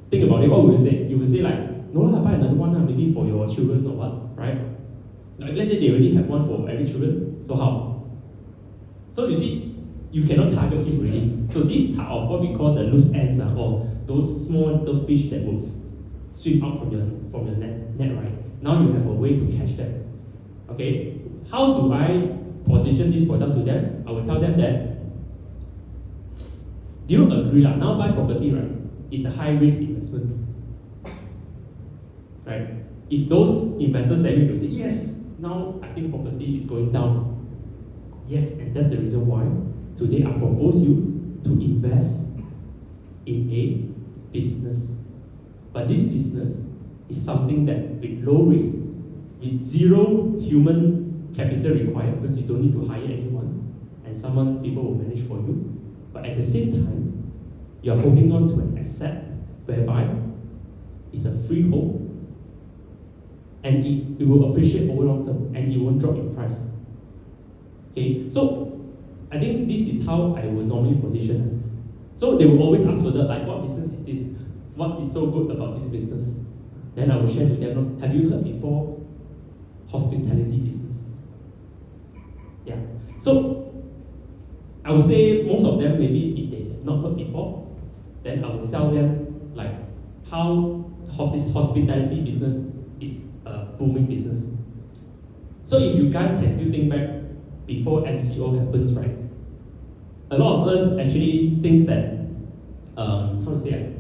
Think about it, what will you say? You will say like, no lah, buy another one lah, maybe for your children or what, right? Like let's say they already have one for every children, so how? So you see, you cannot target him already. So this type of what we call the loose ends or those small little fish that will swim out from your net, right? Now you have a way to catch them. Okay, how do I position this product to them? I will tell them that, do you agree that now buy property, right? It's a high risk investment. Right? If those investors say, they will say, yes, now I think property is going down. Yes, and that's the reason why today I propose you to invest in a business. But this business is something that with low risk, with zero human capital required, because you don't need to hire anyone, and people will manage for you. But at the same time, you are holding on to an asset whereby it's a freehold, and it will appreciate over long term, and it won't drop in price. Okay, so I think this is how I would normally position it. So they will always ask further, like, what business is this? What is so good about this business? Then I will share to them, have you heard before hospitality business? Yeah. So I would say most of them, maybe if they have not heard before, then I will sell them like how hospitality business is a booming business. So if you guys can still think back before MCO happens, right? A lot of us actually thinks that how to say it?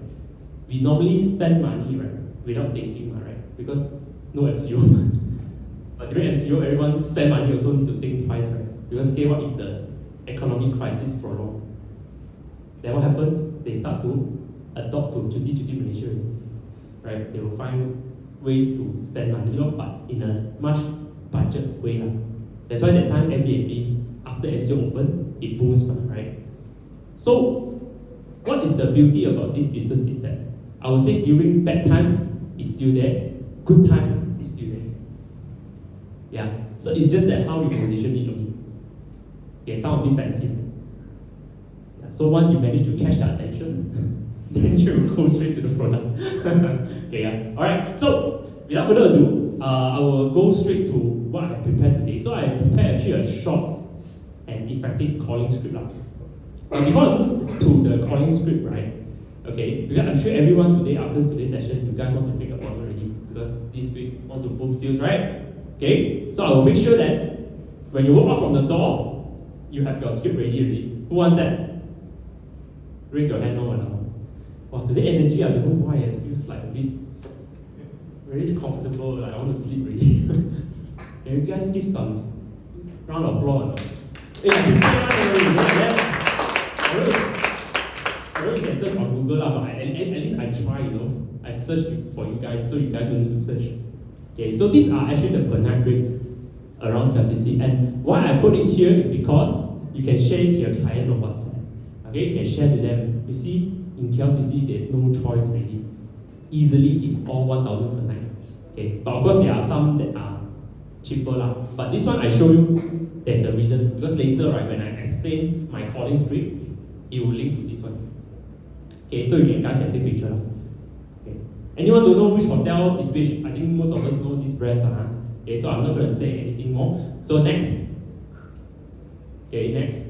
We normally spend money, right, without thinking, right? Because no MCO. But during MCO, everyone spend money also need to think twice, right? Because okay, what if the economic crisis prolong? Then what happened? They start to adopt to cuti Malaysia, right? They will find ways to spend money, but in a much budget way. That's why that time Airbnb, after MCO opened, it booms, right? So, what is the beauty about this business is that I would say during bad times, it's still there, good times, it's still there. Yeah, so it's just that how you position it only. Okay, sound a bit fancy. Yeah, so once you manage to catch their attention, then you go straight to the product. Okay, yeah. Alright, so without further ado, I will go straight to what I have prepared today. So I have prepared actually a short and effective calling script. Before I move to the calling script, right? Okay, because I'm sure everyone today, after today's session, you guys want to make an appointment already, because this week want to boom sales, right? Okay, so I will make sure that when you walk out from the door, you have your script ready already. Who wants that? Raise your hand, no one now. Wow, today energy, I don't know why, it feels like a bit very comfortable, like I want to sleep already. Can you guys give some round of applause? I know you can search on Google, but at least I try, I search for you guys, so you guys don't need to search. Okay, so these are actually the per night rate around KLCC, and why I put it here is because you can share it to your client on WhatsApp. Okay, you can share to them. You see, in KLCC, there's no choice really. Easily, it's all 1,000 per night. Okay, but of course there are some that are cheaper lah. But this one I show you, there's a reason, because later, right, when I explain my calling script, it will link to this one. Okay, so you guys can take picture lah. Okay. Anyone don't know which hotel is which? I think most of us know these brands. Okay, so I'm not going to say anything more. So next. Okay, next.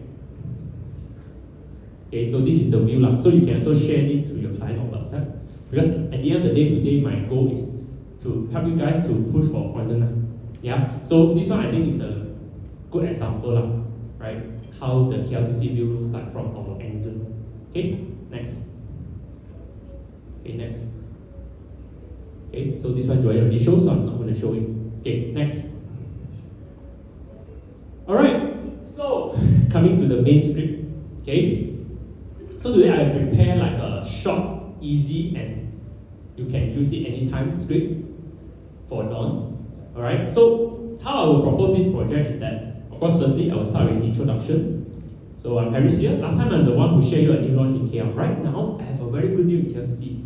Okay, so this is the view lah. So you can also share this to your client on WhatsApp. Because at the end of the day, today my goal is to help you guys to push for appointment. Yeah, so this one I think is a good example, lah, right? How the KLCC view looks like from our angle. Okay, next. Okay, next. Okay, so this one Joanne already showed, so I'm not going to show it. Okay, next. Alright, so coming to the main script. Okay, so today I prepared like a short, easy, and you can use it anytime script for DAWN. Alright, so how I will propose this project is that, of course, firstly, I will start with introduction. So I'm Harris here. Last time I'm the one who shared you a new launch in KL. Right now, I have a very good deal in KLCC.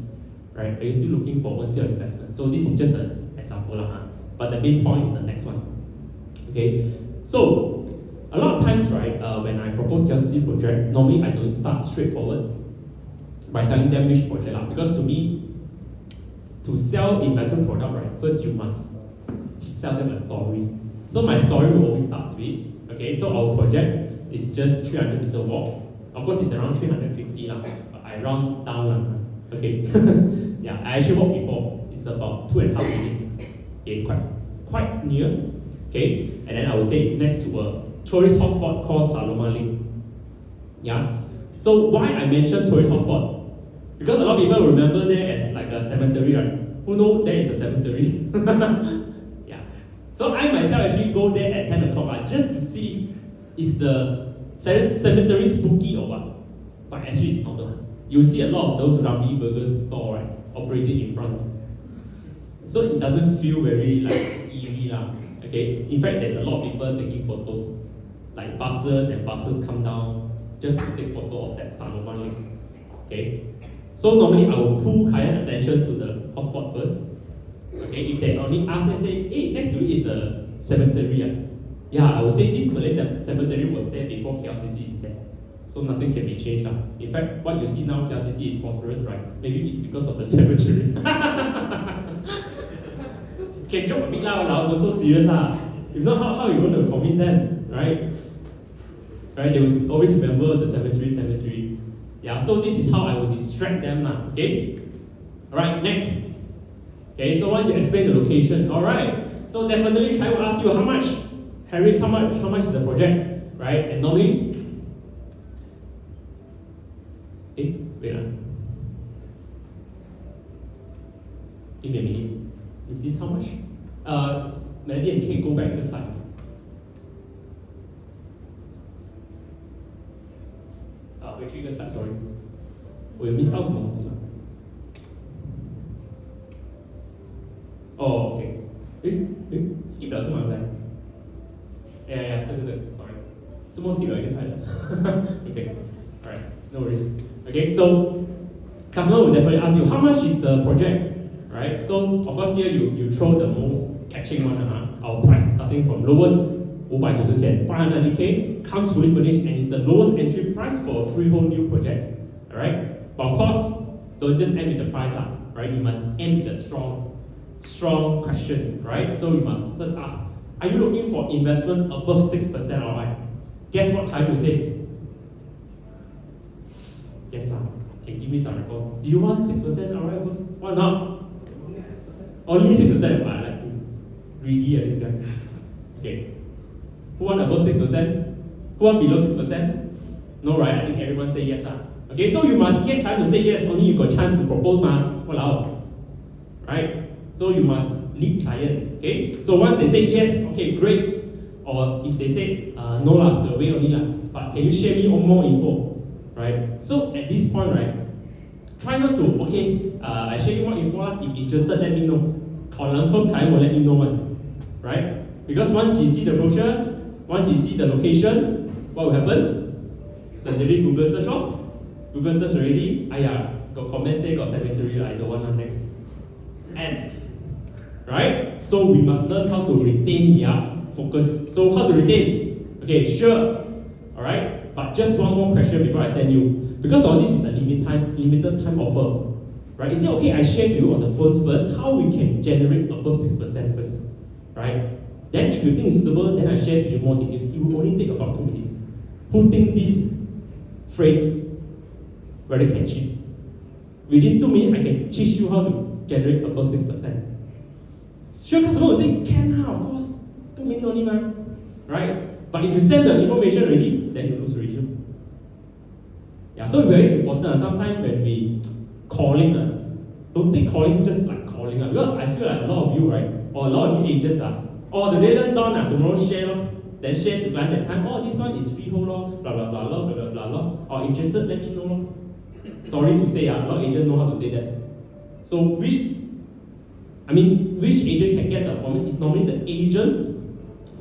Right? Are you still looking for one-scale investment? So this is just an example, but the main point is the next one. Okay, so a lot of times, right, when I propose KLCC project, normally I don't start straightforward by telling them which project, because to me, to sell investment product, right, first you must sell them a story. So my story will always start with, okay, so our project is just 300-meter walk. Of course, it's around 350, but I round down. Okay, yeah, I actually walked before. It's about 2.5 minutes. Okay, quite near. Okay, and then I would say it's next to a tourist hotspot called Saloma Lake. Yeah, so why I mentioned tourist hotspot? Because a lot of people remember there as like a cemetery, right? Who knows there is a cemetery? Yeah, so I myself actually go there at 10 o'clock just to see is the cemetery spooky or what? But actually it's not. You see a lot of those Ramly Burgers store, right, operating in front. So it doesn't feel very like eerie, okay? In fact, there's a lot of people taking photos. Like buses come down just to take photo of that Saloma Lake. Okay? So normally I will pull client attention to the hotspot first. Okay, if they only ask and say, hey, next to it is a cemetery. Yeah, I would say this Malay cemetery was there before KLCC is there. So nothing can be changed. In fact, what you see now, KLCC is prosperous, right? Maybe it's because of the cemetery. Can joke a bit loud, they're so serious. If not, how are you going to convince them, right? Right? They will always remember the cemetery. Yeah, so this is how I will distract them, okay? Alright, next. Okay, so once you explain the location, alright. So definitely, I will ask you how much? Harris, how much is the project? Right? And normally, wait. Give me a minute. Is this how much? Melody and Kate, go back the slide. Wait, 3个 slide, sorry. 我有 miss out 什么东西吗？ Oh, okay. skip 了是吗？这个 sorry. 这么 skip 了一个 slide. Okay, alright, no worries. Okay, so customer will definitely ask you how much is the project, right? So of course here you throw the most catching one. Our price is starting from lowest 590千 590K, comes fully furnished and is the lowest entry price for a freehold new project. Alright? But of course, don't just end with the price, right? You must end with a strong question, right? So you must first ask, are you looking for investment above 6% ROI? Guess what time you say? Yes, can give me some report. Do you want 6% ROI above? Why not? Only 6%. I like greedy this guy. Okay. Who want above 6%? Who want below 6%? No, right? I think everyone say yes. Okay, so you must get time to say yes, only you got chance to propose, Walao. Right? So you must lead client. Okay? So once they say yes, okay, great. Or if they say no, survey only, but can you share me more info? Right? So at this point, right, try not to, okay, I share you more info, if interested, let me know. Confirm client will let you know one. Right? Because once you see the brochure, once you see the location, what will happen? Suddenly Google search Google search already, got comment say got cemetery, I don't want next. And, right? So we must learn how to retain their focus. So how to retain? Okay, sure. Alright? But just one more question before I send you. Because all this is a limited time offer. Right? Is it okay I share to you on the phone first how we can generate above 6% first? Right? Then if you think it's suitable, then I share to you more details. It will only take about 2 minutes. Who think this phrase very catchy? Within 2 minutes, I can teach you how to generate above 6%. Sure, customer will say, can of course. 2 minutes only, man. Right? But if you send the information already, then you lose already. Yeah, so very important. Sometimes when we calling, don't take calling just like calling. Because I feel like a lot of you, right, or a lot of you agents the day learn dawn, tomorrow share, then share to client that time. This one is freehold, blah blah blah blah blah blah blah. Or interested, let me know. Sorry to say, a lot of agents know how to say that. So which agent can get the appointment is normally the agent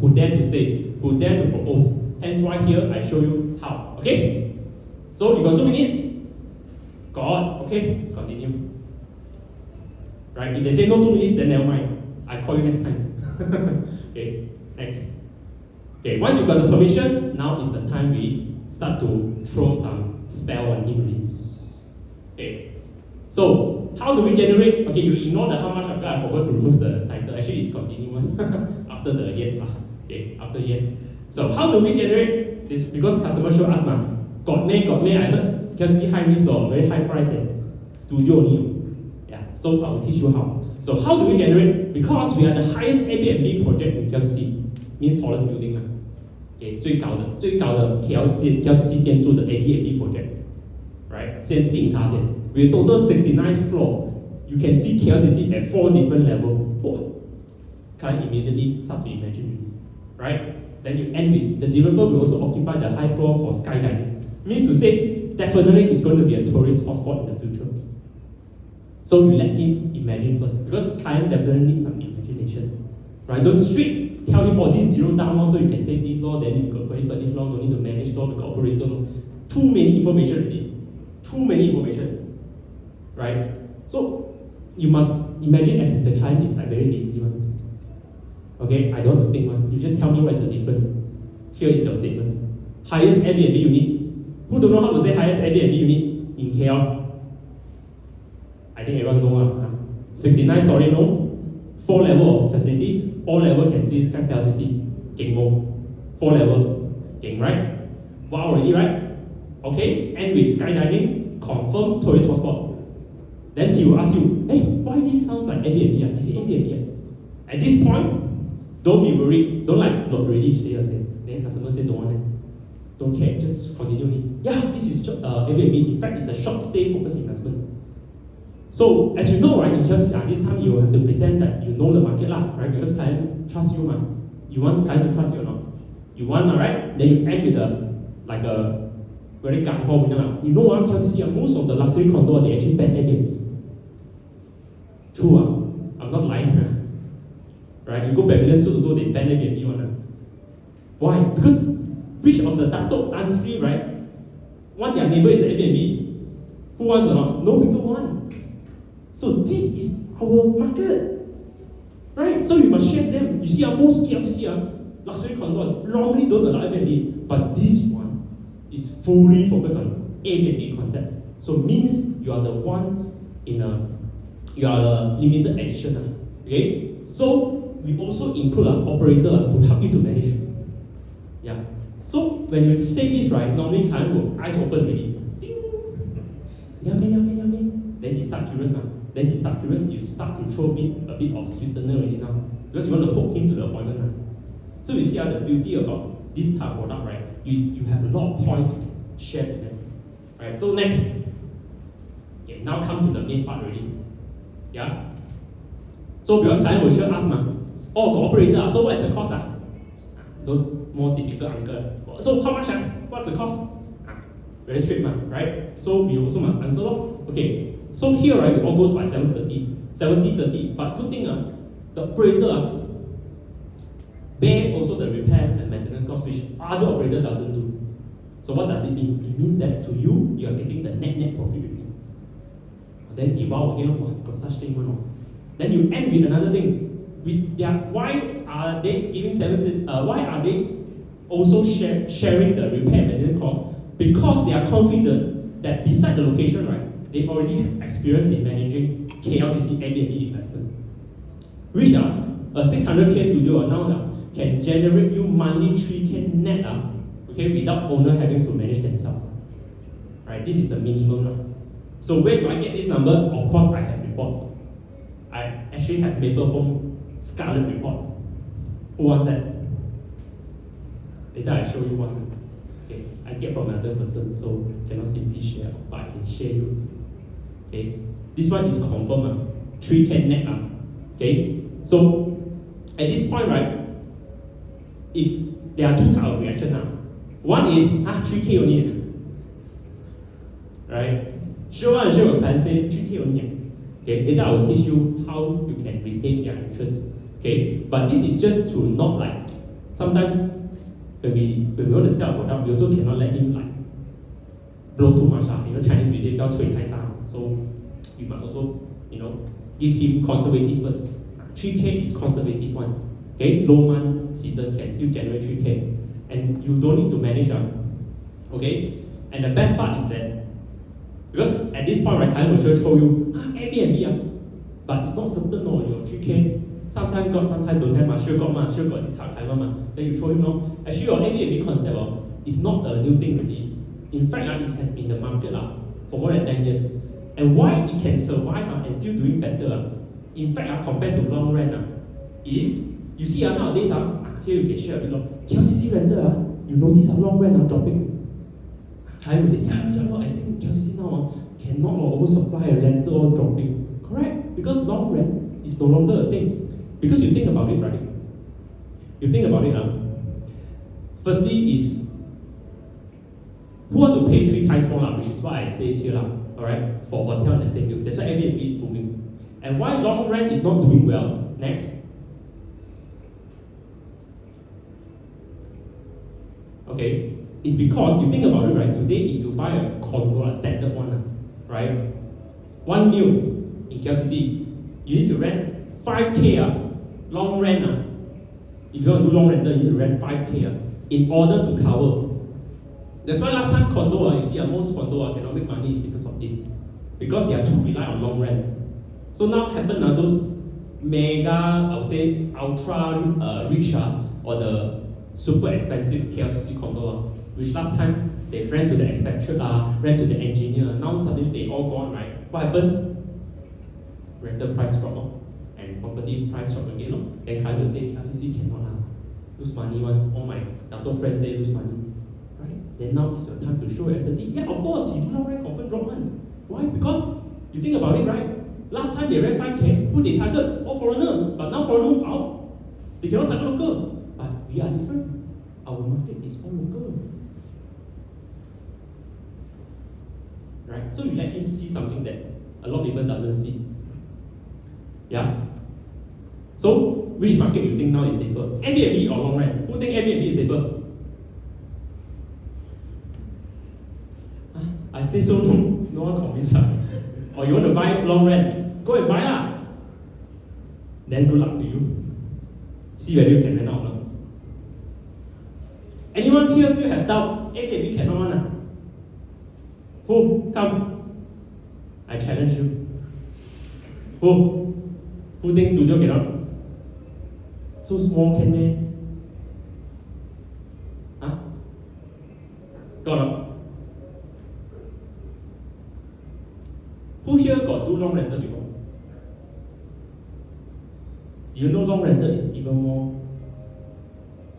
who dare to say, who dare to propose. Hence why here I show you how. Okay? So you got 2 minutes? Got. Okay, continue. Right? If they say no 2 minutes, then never mind. I call you next time. Okay, next. Okay, once you got the permission, now is the time we start to throw some spell on him. Okay. So how do we generate? Okay, you ignore the how much I forgot to remove the title. Actually, it's continuous after the yes. Okay, after yes. So how do we generate this? Because customer show us, got me. I heard KLCC high risk or very high price studio new. Yeah. So I will teach you how. So how do we generate? Because we are the highest Airbnb project in KLCC, means tallest building. Okay, 最高的 KLCC 建筑的 Airbnb project. Right? 先吸引他先。We total 69th floor. You can see KLCC at 4 different levels. Can immediately start to imagine, right? Then you end with the developer will also occupy the high floor for skydiving. Means to say, definitely it's going to be a tourist hotspot in the future. So you let him imagine first, because client definitely needs some imagination, right? Don't straight tell him, this zero down so you can save this law, then you got fully furnished law, don't need to manage law, you got operator law. Too many information already. Too many information, right? So you must imagine as if the client is like very lazy one. Okay, I don't want to think one. You just tell me what is the difference. Here is your statement. Highest Airbnb unit. Who don't know how to say highest Airbnb unit in KL? I think everyone know. 69 story no. 4 level of facility. All level can see this kind of KLCC. Geng mo. 4 level. Geng, right? Wow already, right? Okay, and with skydiving, confirm tourist hotspot. Then he will ask you, hey, why this sounds like Airbnb? Is it Airbnb? At this point, don't be worried. Don't not ready say. Then customer say don't want it. Don't care, just continue. Yeah, this is Airbnb. In fact, it's a short stay focused investment. So as you know, right, in KLCC, this time you have to pretend that you know the market, right? Because client trust you, man. You want client to trust you or not? You want, right? Then you end with a very gang ho. You know what, KLCC, most of the luxury condo they actually ban Airbnb. True, I'm not lying. Right? You go Pavilion Suit also they ban Airbnb one. Why? Because which of the Datuk Tan Sri, right? One their neighbor is Airbnb. Who wants or not? No people want. So this is our market. Right? So you must share them. You see, most KLCC luxury condo normally don't allow Airbnb, but this one is fully focused on Airbnb concept. So means you are the one you are the limited edition. Okay? So we also include an operator to help you to manage. Yeah. So when you say this, right, normally client will eyes open already. Ding. Yummy. Then he start curious now. You start to throw a bit of sweetener already now. Because you want to hook him to the appointment now. So you see the beauty about this type of product, right? You have a lot of points you can share with them. Right? So next. Okay, now come to the main part already. Yeah? So because client will sure ask got operator, so what is the cost? Those more typical uncle. So how much? What's the cost? Very straight, right? So we also must answer. Okay, so here, right, it all goes by 70-30. But good thing, the operator bear also the repair and maintenance cost, which other operator doesn't do. So what does it mean? It means that to you, you are getting the net profit with me. Then he got such thing. Then you end with another thing. Why are they giving 70? Why are they also sharing the repair and maintenance cost? Because they are confident that beside the location, right, they already have experience in managing KLCC Airbnb investment. Which a 600K studio now can generate you monthly 3K net, okay, without owner having to manage themselves. Right, this is the minimum. So where do I get this number? Of course, I have report. I actually have Maple Home Scarlet report. Who wants that? Later I show you one. Okay, I get from another person, so cannot simply share, but I can share you. Okay, this one is confirmed. 3K net. Okay, so at this point, right? If there are two types of reaction now. One is 3K only. Right? Sure one, sure client say 3K only. Okay, later I will teach you how you can retain their interest. Okay, but this is just to not like sometimes when we want to sell a product, we also cannot let him like blow too much. You know, Chinese we say 不要吹太大. So you must also, give him conservative first. 3K is conservative one. Okay, low month season can still generate 3K, and you don't need to manage. Okay, and the best part is that because at this point, right, client will sure show you Airbnb, but it's not certain no, your 3K. Sometimes got, sometimes don't have. Sure got this type of time. Then you show him no. Actually, your Airbnb concept is not a new thing really. In fact, it has been in the market for more than 10 years. And why it can survive and still doing better, in fact, compared to long rent, is you see nowadays, here you can share a bit. KLCC rental, you notice long rent dropping. Client will say, yeah, I think KLCC now cannot oversupply a rental or dropping. Correct? Because long rent is no longer a thing. Because you think about it, right? You think about it, firstly is who want to pay 3 times more, which is what I say here, alright, for hotel in the same deal. That's why Airbnb is booming. And why long rent is not doing well? Next. Okay, it's because you think about it, right? Today, if you buy a condo, a standard one, right? 1 mil in KLCC, you need to rent 5K long rent. If you want to do long rental, you need to rent 5K in order to cover. That's why last time condo, you see most condo cannot make money is because of this. Because they are too reliant on long rent. So now happen those mega, I would say ultra rich or the super expensive KLCC condo, which last time they rent to the expatriate, rent to the engineer. Now suddenly they all gone, right? What happened? Rental price drop and property price drop again. Then client will say KLCC cannot lose money one. All my doctor friends say lose money. Right? Then now is your time to show expertise. Yeah, of course, you do not rent confirm drop one. Why? Because you think about it, right? Last time they rent 5K, who they target? All foreigner. But now foreigner move out. They cannot target local. But we are different. Our market is all local. Right? So you let him see something that a lot of people doesn't see. Yeah? So, which market you think now is safer? Airbnb or long rent? Who think Airbnb is safer? I say so, no one convinced her. Or you want to buy long rent? Go and buy lah. Then good luck to you. See whether you can rent out or not. Anyone here still have doubt? Airbnb cannot one. Who? Come. I challenge you. Who? Who thinks studio cannot? So small can meh? Huh? Got not? Who here got do long rental before? Do you know long rental is even more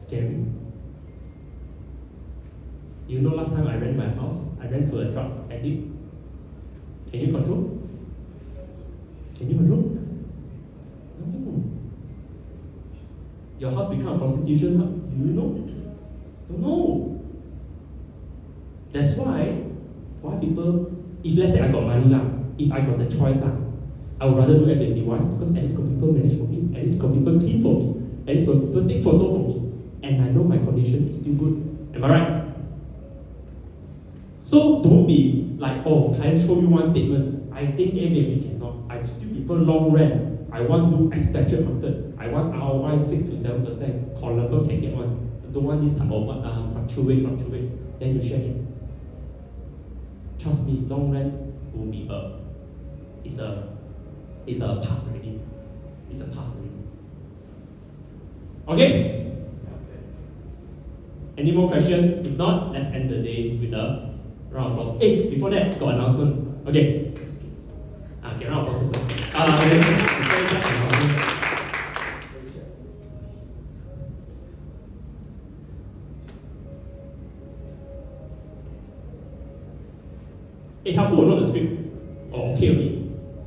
scary? Do you know last time I rent my house? I rent to a drug addict. Can you control? Can you control? No. Your house become a prostitution hub. Do you know? Don't know. That's why people, if let's say I got money if I got the choice I would rather do Airbnb. Why? Because at least got people manage for me, at least got people clean for me, at least got people take photo for me, and I know my condition is still good. Am I right? So don't be like, can I show you one statement? I think Airbnb cannot. I still prefer long rent. I want to expatriate market. I want ROI 6 to 7%. Confirm can get one. I don't want this type of fluctuate. Then you share it. Trust me, long rent will be it's a pass already. It's a pass already. Okay? Any more questions? If not, let's end the day with a round of applause. Hey, before that, got announcement. Okay. Okay, round of applause. helpful or not the script? Oh, okay only.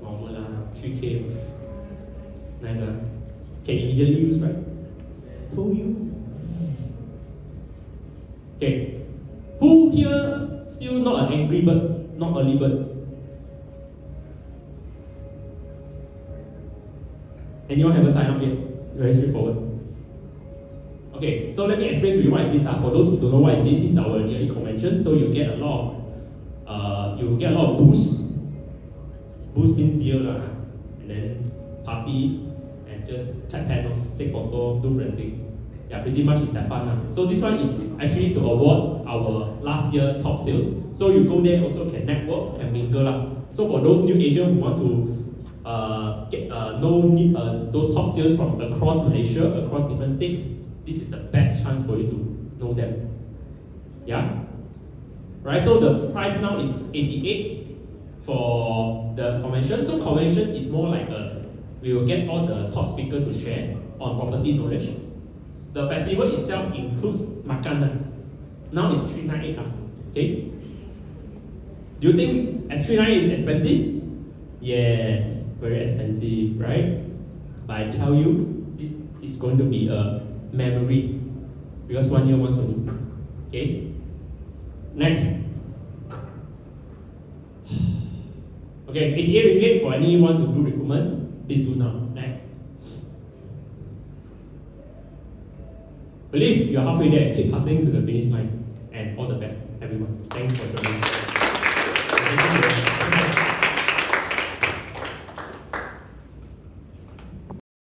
Normal lah, 3K. Nice lah. Can immediately use, right? Told you. Okay. Who here still not an angry bird, not early bird? Anyone haven't signed up yet? Very straightforward. Okay, so let me explain to you what is this. For those who don't know what is this is our yearly convention. So you get a lot of booze. Booze means beer lah, and then party and just clap panel, take photo, do branding. Yeah, pretty much it's that fun lah. So this one is actually to award our last year top sales. So you go there also can network and mingle lah. So for those new agents who want to know those top sales from across Malaysia, across different states, this is the best chance for you to know them. Yeah? Right, so the price now is 88 for the convention. So convention is more like we will get all the top speakers to share on property knowledge. The festival itself includes makan. Now it's 398 now. Okay? Do you think S398 is expensive? Yes, very expensive, right? But I tell you, this is going to be a memory because 1 year once only. Okay? Next. Okay, 88 ringgit for anyone to do recruitment. Please do now. Next. Believe you're halfway there. Keep hustling to the finish line. And all the best, everyone. Thanks for joining.